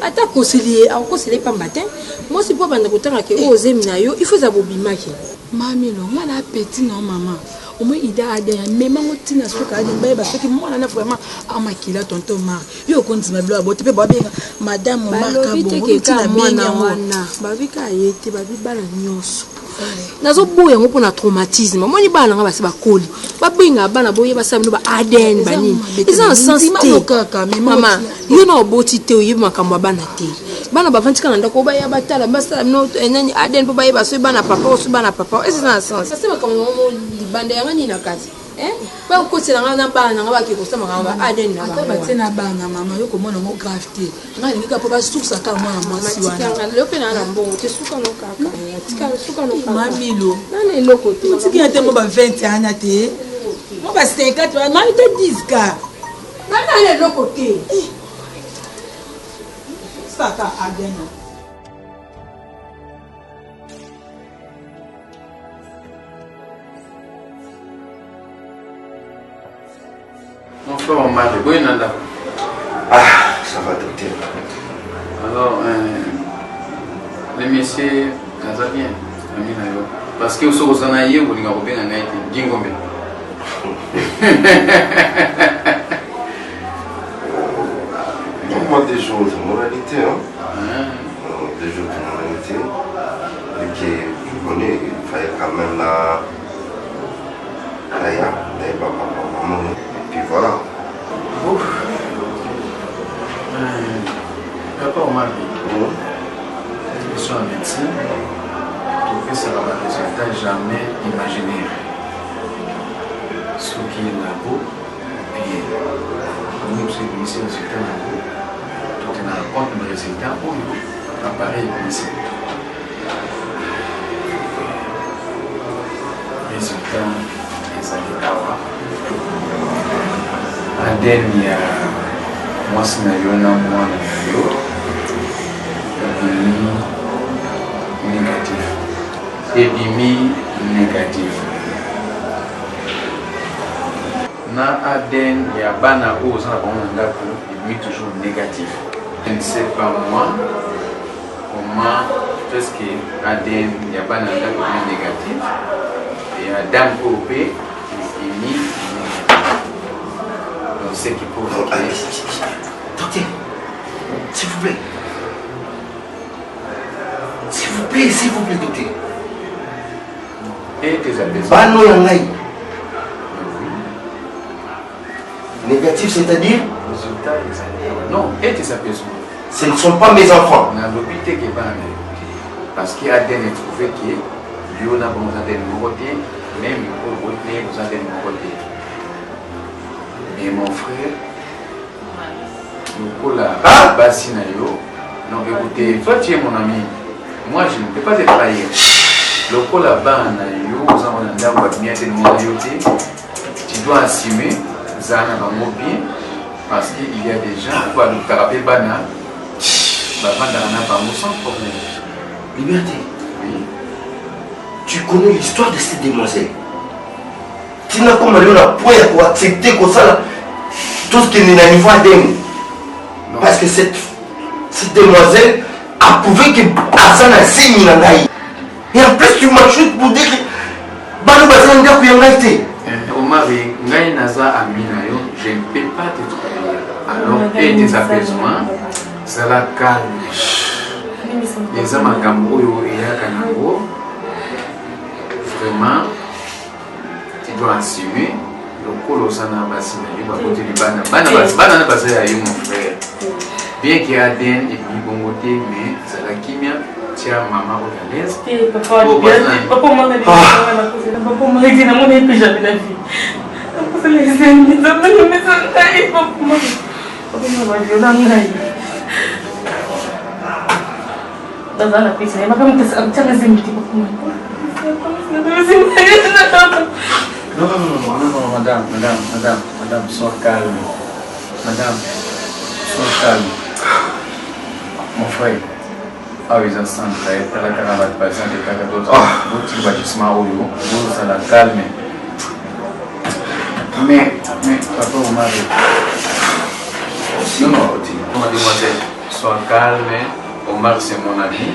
M: ata conseiller pas matin moi c'est pas banda kotanga ke oser minayo il faut ça bobimaki mami lo mwana petit non maman au moins il a des même on tient à ce qu'il parce que moi on a vraiment à maquiller tonton mar yo continue à botter pe babé madame mon marque bon tient à mwana wana babika yete babibala nyonso nazo boya ngo na traumatisme moi ni bana nga basi bakoli babinga bana boye basami ba Aden banini ils ont sens maman yo na oboti te oyebi makambo bana te bana bavantika nda ko baya batala basala no enani Aden po baye baso bana papa osu bana papa et c'est dans sens ça c'est makambo mo libanda ya ngani na kati ba ko tsela nga bana nga ba ke ko sama nga Aden na ba batena bana mama yo ko mona mo gravité ngani ngika po ba suksa ka mwana mwasi wana le pe na mbongo te suka no kaka tika suka no kaka mamilo nani loko te tiki ate mo ba 20 ana te mo ba 50 na ite 10 ka nani loko te Saka Aden.
F: Mon frère Omar, oui, Nanda.
G: Ah, ça va, docteur.
F: Alors, les messieurs, ça va bien. Parce que vous avez un peu de Djingombe.
G: Moi, des jours de moralité, des jours de moralité, et que je connais, il fallait quand même là, maman, et puis voilà.
F: Papa Omar, je suis un médecin, trouver ça va un résultat jamais imaginaire. Ce qui est là-haut, puis nous, c'est ici le résultat là-haut. Tout est dans le compte de résultat où l'appareil est ici. Résultat, les années d'Awa. Aden, il y a moi, c'est moi, négatif. Épidémie négative. Na Aden, il y a bana où on a toujours négatif. Je ne sais pas moi comment est-ce que Aden, il y a bana négatif et Adam OP est mis négatif. Donc c'est qui peut vous
G: Docteur, s'il vous plaît. S'il vous plaît, docteur.
F: Et tes apaisements.
G: Bano Yangai. Négatif, c'est-à-dire?
F: Résultat, non, et tes apaisements.
G: Ce ne sont pas mes enfants.
F: On a l'hôpital qui est pas parce qu'il y a des trouvé qui est, il y a des côté, même pour voter, vous avez des côté. Mais mon frère, nous la bassinayo. Donc écoutez, toi tu es mon ami. Moi je ne peux pas te trahir. Le coup là-bas, tu dois assumer Zana va bien parce qu'il y a des gens qui vont nous taper Bana. Sans problème.
G: Liberté.
F: Oui.
G: Tu connais l'histoire de cette demoiselle. Tu n'as pas mal la point pour accepter comme ça tout ce qui est à niveau d'elle. Parce que cette demoiselle a prouvé que Hassan a signé la naïe. Et en plus, tu m'ajoutes pour dire que Bano Bazan n'a pas été.
F: Omar, je ne peux pas te trahir. Alors, et des apaisements, ça la calme. Les amagambo et Yakanabo, vraiment, tu dois assumer. Le colosana bassina, il va côté du bana. Bana basé à mon frère. Bien qu'il y ait ADN et puis bon côté, mais c'est la chimie, tiens maman au l'aise.
I: Papa, papa, moi, papa, moi, je n'ai plus jamais la vie. Papa, les amis, papa, dans la piscine, ma femme est un petit
F: Non, madame, sois calme. Madame, sois calme. Mon frère, ah oui, ça sent très la caravane passant des cas d'autres. Votre bâtissement au lieu, ça la calme. Mais, papa, vous m'avez. Non, mademoiselle, sois calme. Omar, c'est mon ami.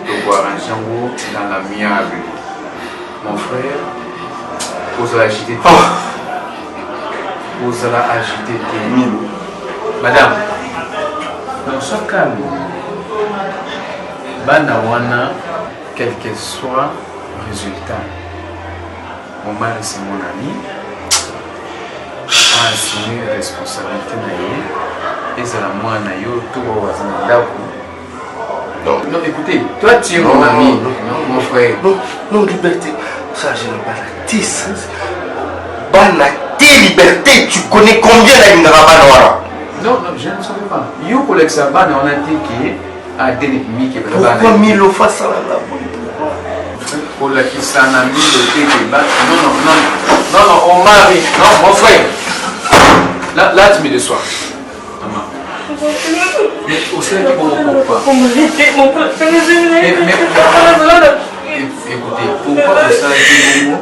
F: De voir un jambo dans la miable. Mon frère, vous allez agiter. Vous allez agiter. Madame, non, sois calme. Banawana, quel que soit le résultat, Omar, c'est mon ami. A assumé la responsabilité. Et c'est la moi, tout le non, écoutez, toi tu es mon ami, mon frère.
G: Non, liberté, ça je ne pas la tisse. Banate liberté, tu connais combien d'années?
F: Non, je ne savais pas. Yo collègue ça, on a dit qu'il a des ennemis qui veulent
G: pourquoi Milo face à la
F: pour la qui s'en a mis le thé qui bat. Non, on marie. Non, mon frère. Là, tu me déçois. Maman. Mais au sein du bon pourquoi écoutez, pourquoi au sein du bon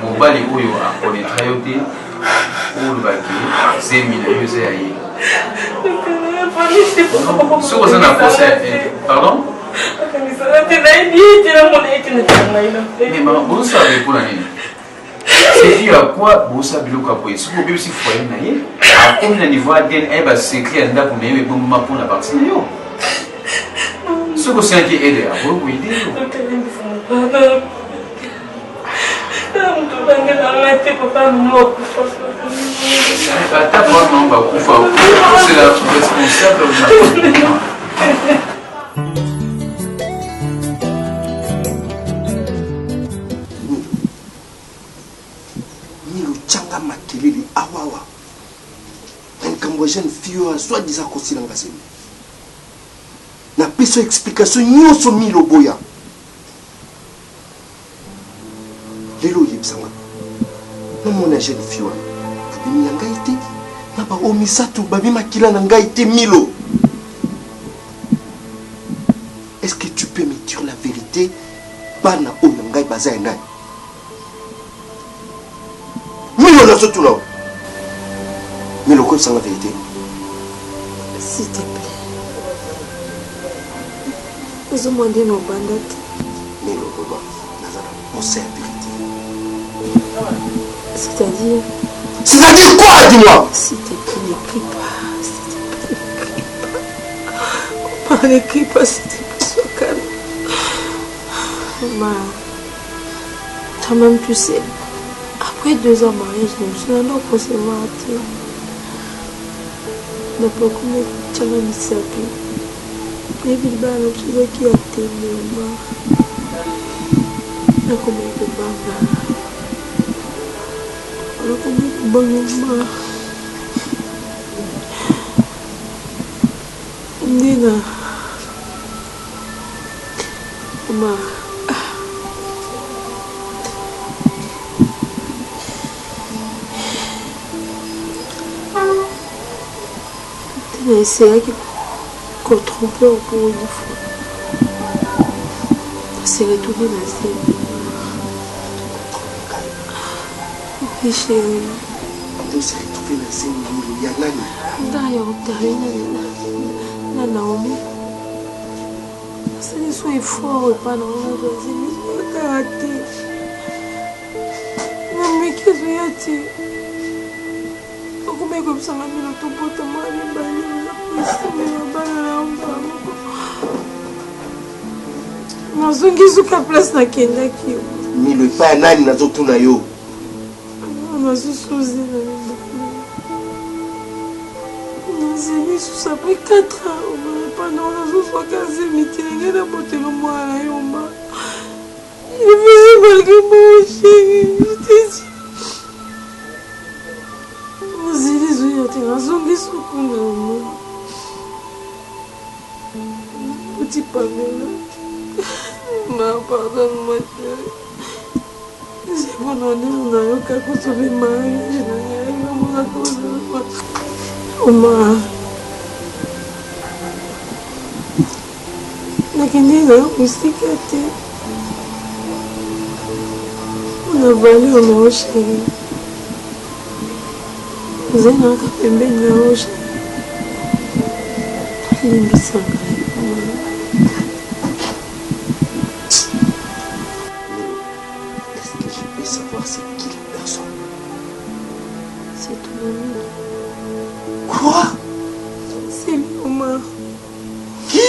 F: mon bali où il y a on est traité ou le baki c'est mille usés aïe ce que ça n'a pas pardon mais maman vous savez pour l'année c'est dû à quoi vous savez le capoeira si vous aussi foyer naïe à combien de niveau ADN elle va s'écrire un date mais bon ma pour la partie yo ce que c'est qui aide à vous aider ta maman va pouvoir c'est la responsable
G: changa makelele awawa nkambo jeune fille soi-disant kosilanga semi na peso explication nyonso Milo boya lelo yebisanga nomona jeune fille babimi ya ngai te na baomisatu babimakila na ngai te Milo. Est-ce que tu peux me dire la vérité bana oyo na ngai baza ya ngai Milo na surtout là. Milo quoi sans la vérité?
M: S'il te plaît. Nous avons demandé nos bandettes.
G: Milo Boba, on sait la vérité.
M: C'est-à-dire?
G: C'est-à-dire quoi, dis-moi?
M: S'il te plaît, ne crie pas. S'il te plaît, ne crie pas. S'il te plaît, sois calme. Maman, toi-même tu sais. Après 2 ans de mariage, je me suis dit non, pour se voir. Je ne peux pas me dire que je ne peux pas me dire que je ne peux pas me dire j'ai essayé de tromper encore une fois. C'est retourné dans la scène. Oui, chérie.
G: On s'est retrouvé dans la scène où il y a Nani.
M: D'ailleurs, on Naomi. C'est des fort pas dans le karaté. Mais qu'est-ce qu'il y a-t-il? Comme ça, nazongizuka place nakendaki
G: Milo epai nani nazotuna yo
M: nazosuzi
A: Zemi sous après 4 ans. Pendant la journée, je me suis dit, je vais me moi à la yomba. Il faisait malgré moi, chérie. Je t'ai dit. Vous avez des yeux, tu as raison, qui sont comme moi. Petit Pamela. Pardonne-moi, chérie. C'est bon, on a eu qu'à consommer ma vie. Omar. Nakende na musika te. On a valé au nom chéri. Zena ka pembeni ya roche. Limbisa.
H: Est-ce que je peux savoir c'est qui la personne?
A: C'est ton ami.
H: Quoi?
A: C'est lui, Omar.
H: Qui?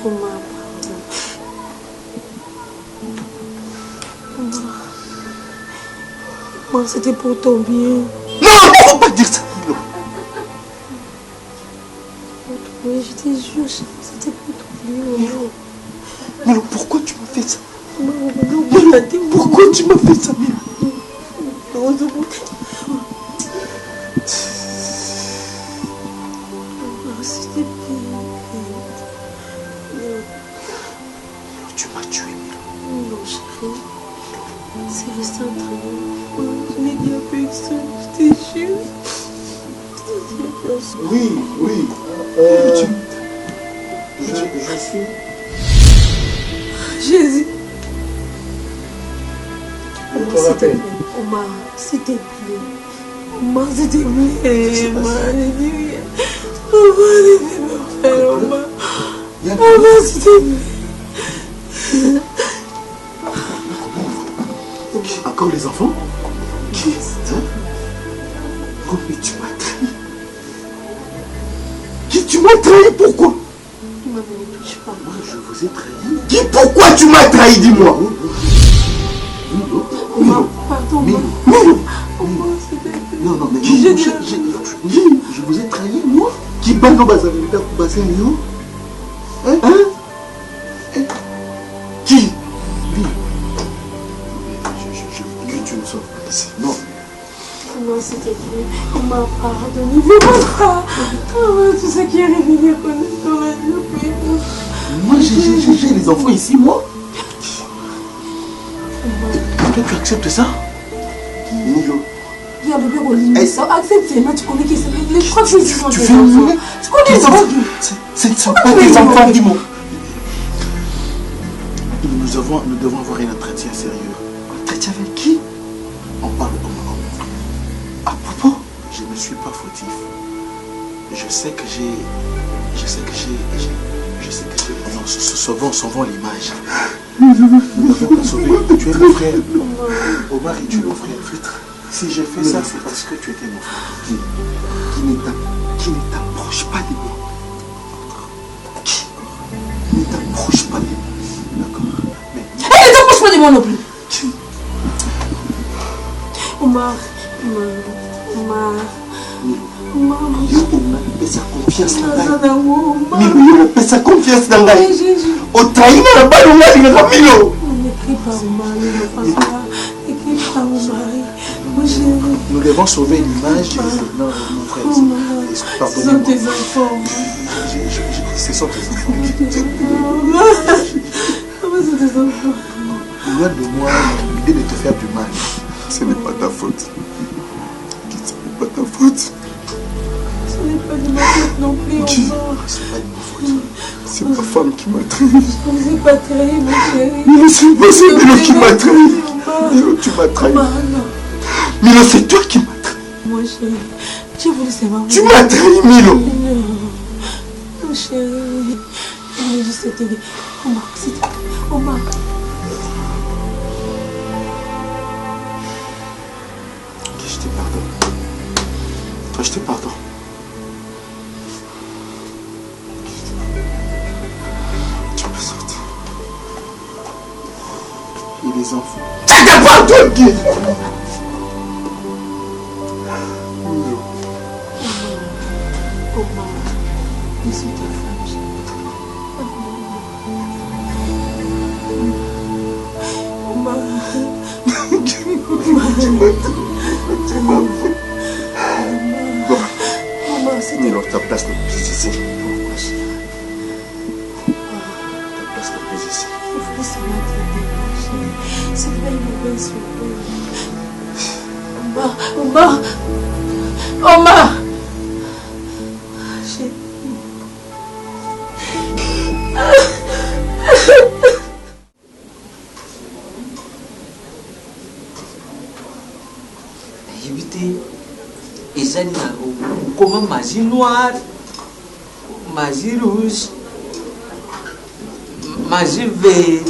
A: Omar, pardon. Omar, c'était pour ton bien.
H: Non, on va pas dire ça, Milo.
A: Mais je te jure, c'était pour ton bien.
H: Milo, pourquoi tu m'as fait ça?
A: Milo,
H: pourquoi tu m'as fait ça, Milo?
A: C'était bien.
H: Tu m'as tué, Milo.
A: Non, chérie. C'est resté entre nous. Je l'ai dit à personne, je te jure. Je t'ai dit à personne.
H: Oui. Je suis...
A: Jésus.
H: Je te rappelle.
A: Omar, s'il te plaît. Omar, s'il te plaît. Omar, alléluia. Omar, Omar, s'il te plaît.
H: Encore les enfants? Qui? Oh, mais tu m'as trahi. Qui tu m'as trahi? Pourquoi?
A: Ne me touche pas.
H: Moi, je vous ai trahi. Qui? Pourquoi tu m'as trahi? Dis-moi.
A: Omar, pardon.
H: Milo.
A: Omar, s'il te plaît.
H: Non, mais je vous ai trahi, moi? Qui bango bazavika kubase Milo? Hein? Qui? Que tu me sauves pas ici. Non.
A: Omar, s'il te plaît. Omar, pardonne. Ne fais pas ça. Omar, tout ce qui est révélé dans la vie.
H: Moi, j'ai les enfants ici, moi. Toi, tu acceptes ça? Milo.
A: Regarde, bébé, Rolly, ça accepte, mais tu connais qui c'est. Les trois filles sont
H: tu fais une...
A: Tu connais les enfants.
H: Ce ne sont pas des enfants, dis-moi. Nous devons avoir un entretien sérieux. Un entretien avec qui? On parle à propos. Je ne suis pas fautif. Je sais que j'ai... Non, sauvons l'image. Nous devons la sauver. Tu es mon frère. Omar, tu es mon frère. Si j'ai fait ça, c'est parce que tu étais mon frère. Qui ne t'approche pas de moi. Qui ne t'approche pas de moi. D'accord. Mais...
A: Elle ne t'approche pas de moi non plus. Omar.
H: Il sa confiance dans Milo, il sa confiance dans au trahi na balo ngali na Milo. Nous devons sauver l'image de nos frères. Pardonnez-moi.
A: Ce sont tes enfants.
H: Ce sont tes enfants.
A: C'est tes enfants.
H: Loin de moi l'idée de te faire du mal. Ce n'est pas ta faute. Ce n'est pas ta faute.
A: Ce n'est pas de ma faute non plus, Omar.
H: Ce n'est pas de ma faute. C'est ma femme qui m'a trahi.
A: Je ne vous ai pas trahi, mon chéri.
H: Milo, c'est pas c'est Milo qui m'a trahi. Milo, tu m'as trahi. Milo, c'est toi qui m'as trahi.
A: Moi, chéri, tu voulu savoir.
H: Tu m'as trahi, Milo.
A: Mon chéri, je voulais juste t'aider. Omar, s'il te plaît. Omar.
H: Je te pardonne. Toi, je te pardonne. Tu peux sortir. des enfants.
G: Tu te pardonnes, Guy.
H: Alors ta place n'est plus ici. Ta place n'est plus ici.
I: Omar. Omar.
N: Comme magie noire, magie rouge, magie verte.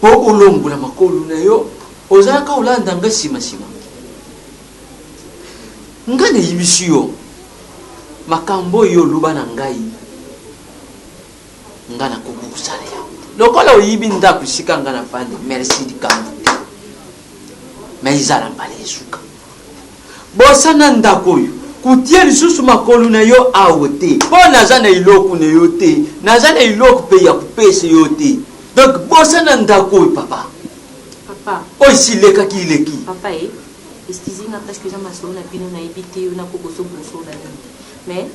N: Po ulongo na makolo na yo, ozalaka olanda nga sima. Nga na yibisi yo, makambo yo luba na ngai, nga na kukusala ya. Lokola oyibi ndaku sika nga na fandi, merci di kambo. Maizala mbale esuka. Bosana ndako oyo kutia lisusu makolo na yo awote po naza na iloko na yo te naza na iloko pe ya kupesa yo te donc bosana ndako oyo papa oyo silekaki ileki
O: papa estizinga parce que j'aime solo na bino na ebite na kokoso boso na nini mais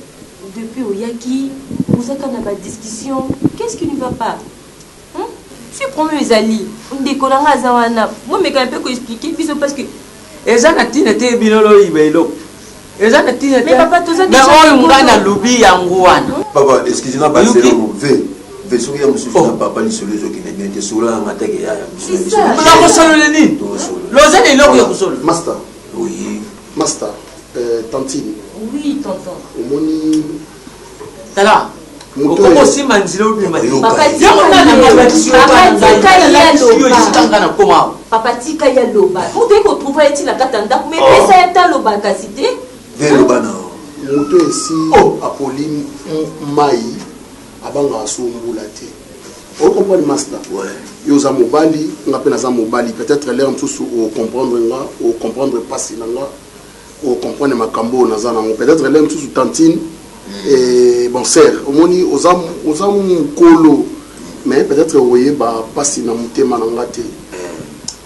O: depuis oyaki ozaka na ba discussion qu'est-ce qui ne va pas si promis ezali ndekolanga aza wana moi mais quand même peut expliquer biso parce que
N: ezana tina te binolo ibelo ezana tina te
O: mais papa toza
N: mais oyo ngana lubi yangu wana
G: papa excusez-moi parce que ve soki ya mususu na papa lisolo ezoki na bien te solo ya mateke ya
N: la kosolo le nini lozana iloko ya kosolo
H: master
G: oui
H: master tantine
O: oui tonton
H: omoni
N: tala Papa tika
O: ya loba. Pour que vous trouviez ici la katanda, mais ça est un loba kasité.
H: Moto ici Apolline Mai abanga asumbula te. On comprend le master. Ouais. Yoza mobali, on appelle ça mobali. Peut-être l'air tout au comprendre là, au comprendre pas si là, au comprendre ma cambo nazana. Peut-être l'air tout tantine. Et bon serre au moni aux âmes colo mais peut-être vous voyez bah pas si na mutema na ngate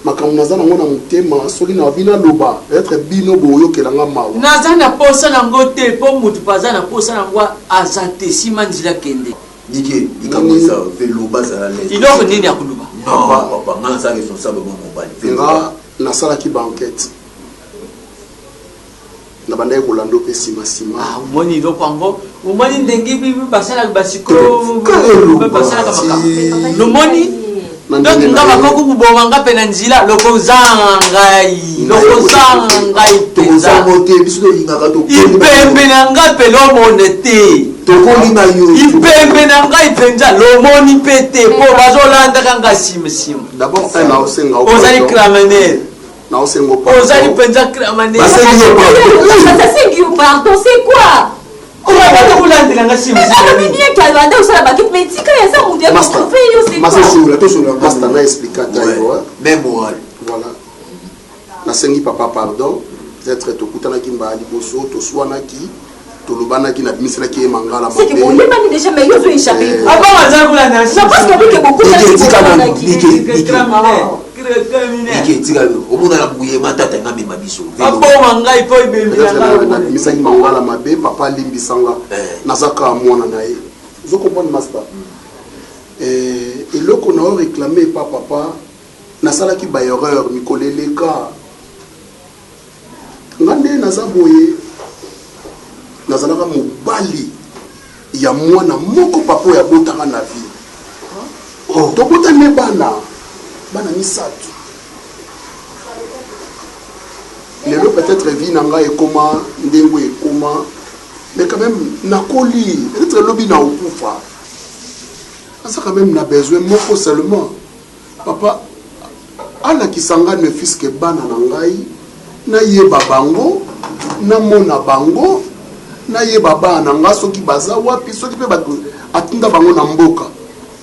H: makambo nazana ngona mutema soki na bina loba peut-être bino boyo kelanga mawa
N: nazana posa na ngote po mutu paza na posa na ngwa azate simanzila kende
G: dike ikamisa veloba za le
N: iloko nini ya kuluba
G: non papa ngana sa responsable bon mobile
H: nga na sala ki banquette na bandai kolando pe sima
N: umoni lo kwango umoni ndengi bibi basala basiko basala kama lo moni donc ngaba ko kuboma ngape na nzila loko zangai penza
G: mote biso ingaka to
N: ipembe na ngape lo monete
G: to kolinga yo
N: ipembe na ngai penza lo moni pete po bazolanda kanga sima
H: d'abord un na osenga
N: ozali cramener
H: na osengo pa
N: ozali penza cramener
O: Ça c'est qui pardon c'est quoi?
N: On va pas te rouler dans la cime.
O: Mais bien qu'elle va dans la baguette mais si quand il y a ça on dit qu'on fait yo c'est quoi?
H: Master na expliquer ta yo.
G: Même moral.
H: Voilà. Na sengi papa pardon. Peut-être to kutana ki mbali boso to swana ki to lobana ki na bimisela ki mangala
O: c'est que bon les mani déjà mais yo zo échapper.
N: Ah bon on va rouler dans la cime.
O: Je pense que beaucoup de
G: Ike tika omuna la buye matata ngami mabiso.
N: Abo mangai po ibembela.
H: Misa ki mangala mabe papa limbisanga nazaka mwana nae. Vous comprenez master? Et le qu'on a réclamé par papa na sala ki ba erreur mikoleleka. Ngande nazaboye nazalaka mobali ya mwana moko papa ya botanga na vie. Oh, to botane bana misatu. Lelo peut-être vie nanga et comment ndengo et comment mais quand même nakoli peut-être lobi na okufa. Ça quand même na besoin moko seulement. Papa ala kisanga ne fils que bana nangai na yeba bango na mona bango na yeba bana nga soki baza wapi soki pe bato atinda bango na mboka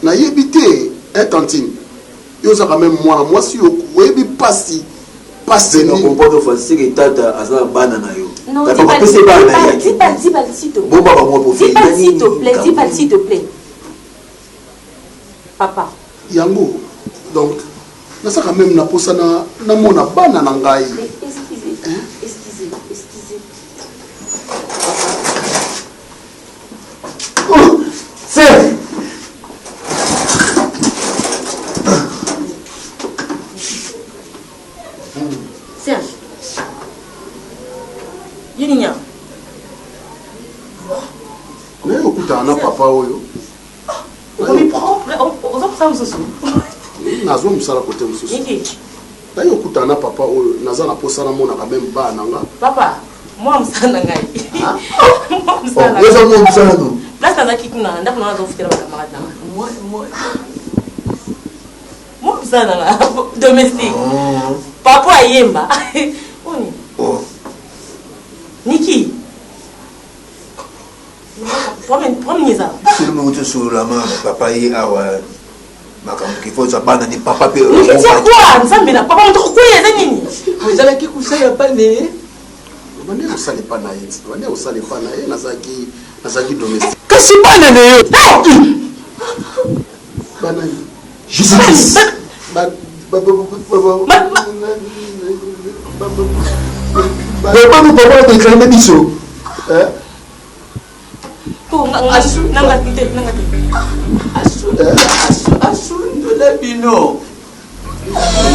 H: na yebite Eh, Tantine, il y a quand même moi si vous passe. Passe
N: non comporte facile que tata à ça banana yo.
O: Non, dis pas s'il te plaît.
N: Bon papa moi pour
O: faire. Dis pas s'il te plaît, dis pas s'il te plaît. Papa.
H: Yango. Donc, na ça quand même na posa na mona banana ngai.
O: Excusez.
N: Oh, c'est
I: Serge. Yininya.
H: Mais okuta na papa oyo.
I: On lui prend, on s'en ça aussi.
H: Nazo musala côté mususu. D'ailleurs okuta na papa oyo naza na posa na mona quand même ba nanga.
I: Papa, moi msana ngai. Moi msana.
N: Vous avez mon msana non.
I: Place dans qui kuna ndako na zo fitela ba camarade nanga. Moi msana na domestique. Papa ayemba. Oni.
N: Oh.
I: Niki. Promets ça.
G: C'est le moment sur la main, papa y a makambo qu'il faut ça bana ni papa pe.
I: Niki tia quoi? Nzambe na papa mto kuya za nini?
N: Vous allez qui kusala pas né?
H: Bande usale pa na yeti. Bande usale pa na ye nazaki domestique.
N: Kasi bana ne yo.
H: Bana.
N: Jésus. Papa nous papa de créer biso.
H: Hein?
N: Asu ndola bino.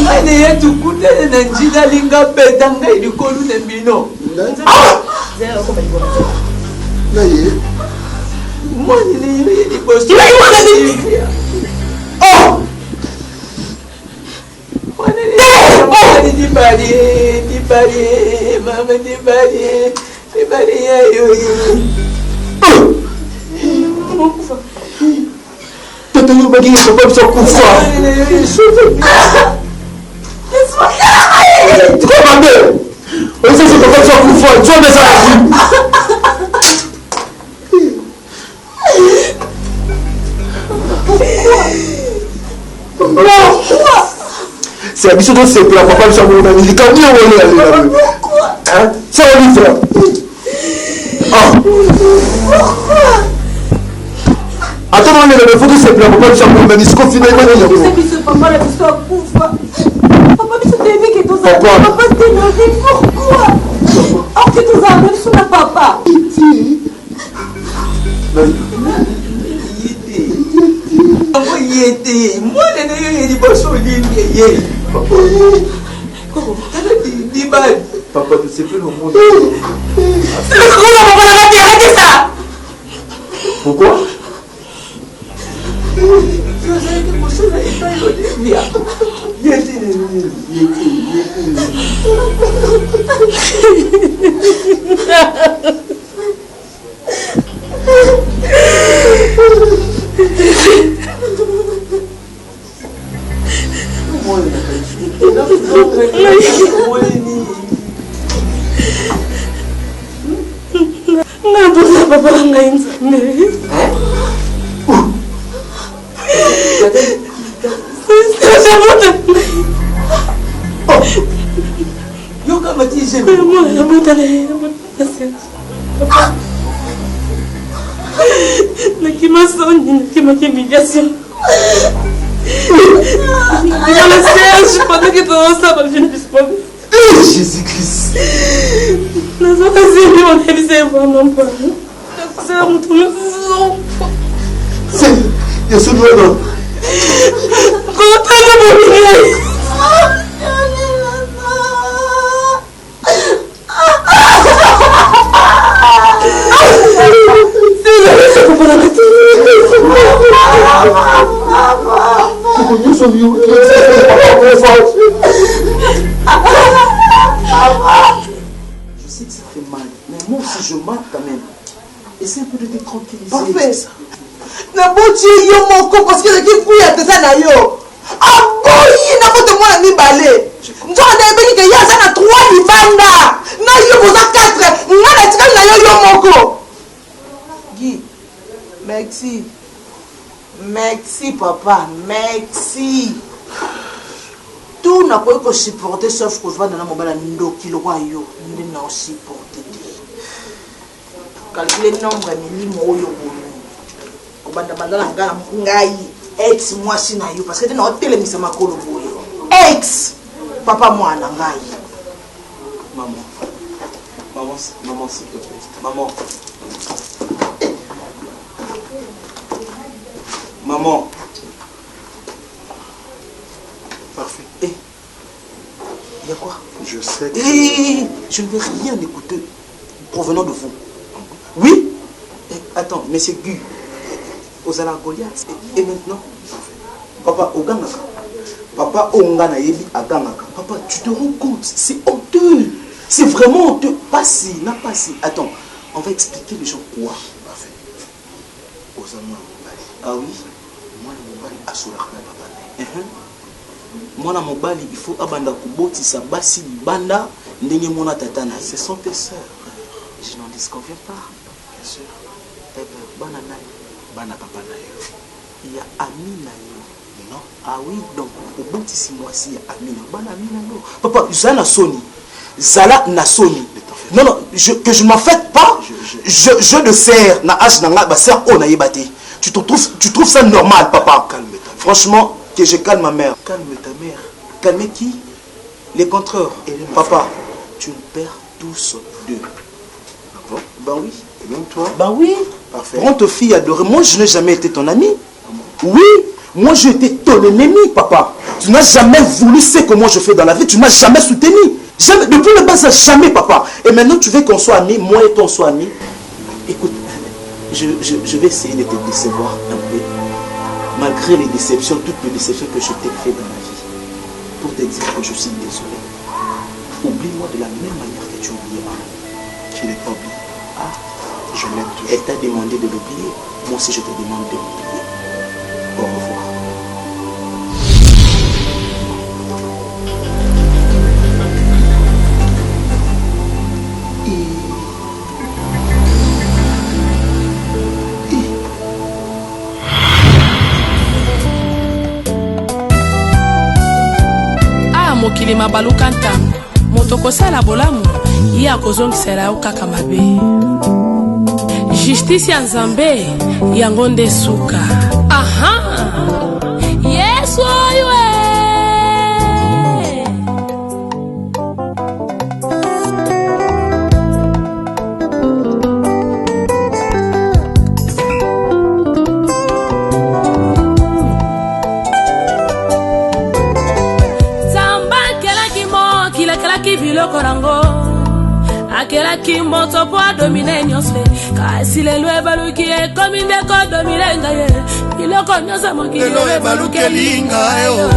N: Ane yetu kutele na njila linga peta ngai likolu na bino.
H: Na ye.
N: Mwani ni ye liboso. Oh! Di bari, mama di bari ayo. Toto yo bagi papa bisa kufa. Trop mabe. On sait que papa bisa kufa, tu vas ça. C'est habitué de se plaindre, papa me chambre dans les camps, hein? C'est un livre. Attends, on est dans le se plaindre, papa me chambre dans les camps, finalement, il y a
O: papa, la histoire coufa. Papa, tu t'es dit que tu as papa, tu t'es dit pourquoi? Oh, que tu as amené sur la papa.
N: Moi, je ne pas sur l'île. Papa, tu sais plus le monde.
I: Arrêtez ça.
N: Pourquoi?
I: Nabuza papa ngai nzambe.
N: Yoka matije.
I: Nakima soni, nakima humiliation. Dans le siège, pendant que tout ça, je ne suis pas.
N: Jésus-Christ.
I: Nous avons essayé, on a essayé vraiment pas. C'est un mouton.
N: C'est. Il y a ce noir.
I: Comment t'as
N: Je sais que ça fait mal, mais moi aussi je marque quand même. Essaye un peu de te tranquilliser.
J: Parfait. Naboti yo moko parce que qui kuya tesa na yo. Aboyi na bote mwana mibale. Nzoka na ebeki ke ya za na 3 libanda. Na yo boza 4. Ngana tikali na yo yo moko. Guy. Merci.
I: Merci papa, merci. Tout n'a pas que supporter sauf que je vais dans la mobile ndo kilo yo, ndi na supporter. Calculer nombre milimo oyo bono. Obanda bandala ngala ngai ex moi si na yo parce que na hôtel mi sama kolo boyo. Ex papa moi na ngai.
G: Maman. Maman s'il te plaît. Maman. Maman.
H: Parfait.
G: Eh. Il y a quoi?
H: Je sais que...
G: Je ne vais rien écouter provenant de vous. Oui? Attends, monsieur Gu, aux Ala Goliath. Et maintenant? Papa, Ogangaka. Papa, Ongana Yebi Agangaka. Papa, tu te rends compte? C'est honteux. C'est vraiment honteux. Pas si, n'a pas si. Attends, on va expliquer les gens quoi.
H: Parfait. Osama Mobali.
G: Ah oui?
H: Moi, le Mobali a sur la papa.
G: Moi, na Mobali, il faut abanda kuboti sa basi banda ndenge mona tatana.
H: Ce sont tes sœurs.
G: Je n'en disconviens pas.
H: Bien sûr.
G: Eh bien, bana nayo.
H: Bana papa nayo.
G: Il y a ami nayo.
H: Non.
G: Ah oui, donc, au bout de 6 mois, il y a ami nayo. Bana ami nayo. Papa, Zala na Sony. Zala na Sony. Non, non, que je m'en fête pas. Je de serre na H nanga ba serre o na yebate. Tu trouves ça normal, papa?
H: Calme-toi.
G: Franchement, que je calme ma mère.
H: Calme ta mère.
G: Calmer qui? Les contreurs. Et papa, tu nous perds tous deux.
H: Ah bon?
G: Ben oui.
H: Et même toi?
G: Ben oui.
H: Parfait.
G: Prends ta fille adorée. Moi, je n'ai jamais été ton ami. Oui. Moi, j'étais ton ennemi, papa. Tu n'as jamais voulu ce que moi je fais dans la vie. Tu ne m'as jamais soutenu. Jamais. Depuis le bas, jamais, papa. Et maintenant, tu veux qu'on soit amis. Moi et toi, on soit amis. Écoute, je vais essayer de te décevoir un peu. Malgré les déceptions, toutes les déceptions que je t'ai faites dans la vie. Pour te dire que je suis désolé. Oublie-moi de la même manière que tu oublies moi.
H: Tu n'es pas oublié.
G: Ah,
H: je l'aime toujours.
G: Elle t'a demandé de l'oublier. Moi aussi, je te demande de l'oublier. Au revoir.
A: mokili mabaluka ntango moto kosala bolamu ye akozongisela yo kaka mabe. Justice ya nzambe yango nde suka. Aha, yesu oyo biloko nango akelaki moto po adomine nyonso kasi lelo ebaluki ekomi nde kodomine ngai biloko nyonso mokili
K: lelo ebalukeli ngai